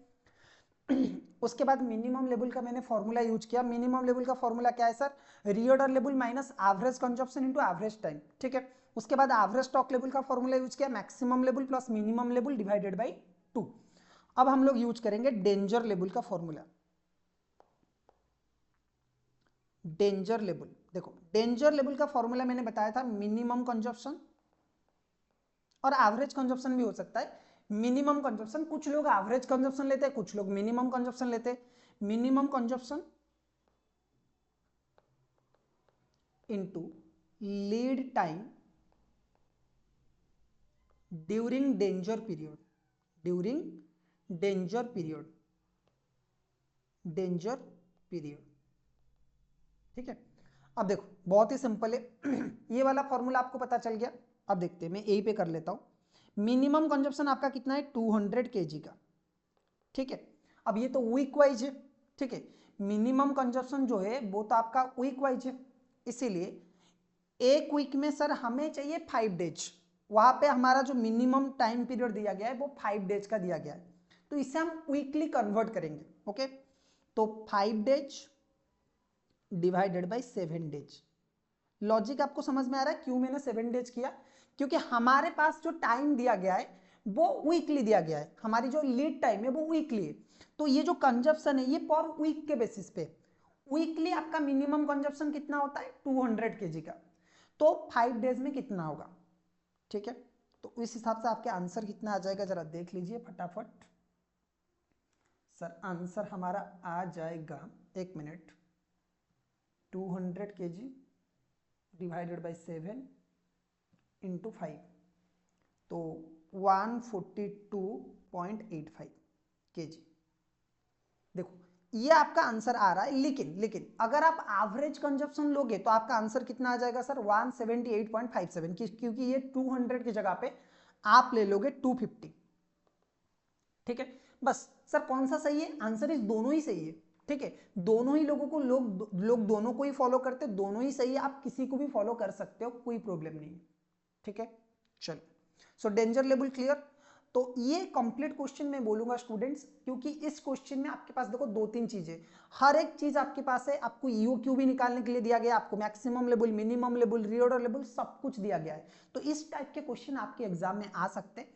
S1: उसके बाद मिनिमम लेवल का मैंने फॉर्मूला यूज किया, मिनिमम लेवल का फॉर्मूला क्या है sir, reorder level minus average consumption into average time, ठीक है। उसके बाद एवरेज स्टॉक लेवल का फॉर्मूला यूज किया, maximum level plus minimum level divided by 2। अब हम लोग यूज करेंगे डेंजर लेवल का फॉर्मूला। डेंजर लेवल, देखो डेंजर लेवल का फॉर्मूला मैंने बताया था मिनिमम कंजप्शन और एवरेज कंजप्शन भी हो सकता है। मिनिमम कंजप्शन, कुछ लोग एवरेज कंजप्शन लेते हैं, कुछ लोग मिनिमम कंजप्शन लेते हैं। Minimum consumption into lead time during danger period, during danger period, danger period, ठीक है। अब देखो बहुत ही सिंपल है, ये वाला फॉर्मूला आपको पता चल गया। अब देखते हैं, मैं यही पे कर लेता हूं। मिनिमम कंजप्शन आपका कितना है 200 kg का, ठीक है। अब ये तो वीक वाइज है, ठीक है। मिनिमम कंजप्शन जो है वो तो आपका वीक वाइज है, इसीलिए एक वीक में सर हमें चाहिए 5 डेज, वहां पे हमारा जो मिनिमम टाइम पीरियड दिया गया है वो 5 डेज का दिया गया है, तो इसे हम वीकली कन्वर्ट करेंगे। ओके, तो 5 days divided by 7 days. Logic आपको समझ में आ रहा है क्यों मैंने 7 डेज किया, क्योंकि हमारे पास जो टाइम दिया गया है वो वीकली दिया गया है, हमारी जो लीड टाइम है वो वीकली है, तो ये जो कंजप्शन है ये पर वीक के बेसिस पे, वीकली आपका मिनिमम कंजप्शन कितना होता है 200 kg का, तो 5 डेज में कितना होगा, ठीक है। तो इस हिसाब से आपके आंसर कितना आ जाएगा जरा देख लीजिए फटाफट। सर आंसर हमारा आ जाएगा, एक minute, 200 kg divided by 7 into 5, तो 142.85 kg। देखो ये आपका आंसर आ रहा है, लेकिन अगर आप एवरेज कंजप्शन लोगे तो आपका आंसर कितना आ जाएगा सर 178.57, क्योंकि ये 200 की जगह पे आप ले लोगे 250, ठीक है। बस सर कौन सा सही है, आंसर इस दोनों ही सही है, ठीक है। दोनों ही लोगों को लोग दोनों को ही फॉलो करते, दोनों ही सही है, आप किसी को भी फॉलो कर सकते हो, कोई प्रॉब्लम नहीं है, ठीक है। चलो सो डेंजर लेवल क्लियर। तो ये कंप्लीट क्वेश्चन मैं बोलूंगा स्टूडेंट्स, क्योंकि इस क्वेश्चन में आपके पास देखो 2-3 चीजें, हर एक चीज आपके पास है। आपको ईओक्यू भी निकालने के लिए दिया गया, आपको maximum level, minimum level, reorder level सब कुछ दिया गया है। तो इस टाइप के क्वेश्चन आपके एग्जाम में आ सकते हैं।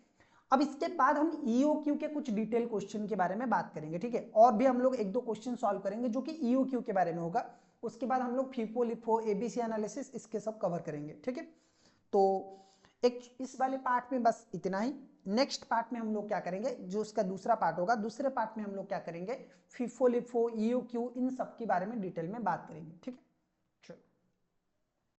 S1: अब इसके बाद हम ईओक्यू के कुछ डिटेल क्वेश्चन के बारे में बात करेंगे, ठीक है। और भी हम लोग 1-2 क्वेश्चन सॉल्व करेंगे जो कि ईओक्यू के बारे में होगा। उसके बाद हम लोग फीफो, लिफो, एबीसी एनालिसिस इसके सब कवर करेंगे, ठीक है। तो एक इस वाले पार्ट में बस इतना ही। नेक्स्ट पार्ट में हम लोग क्या करेंगे, जो उसका दूसरा पार्ट होगा, दूसरे पार्ट में हम लोग क्या करेंगे, फीफो, लिफो, ईओक्यू इन सब के बारे में डिटेल में बात करेंगे, ठीक है।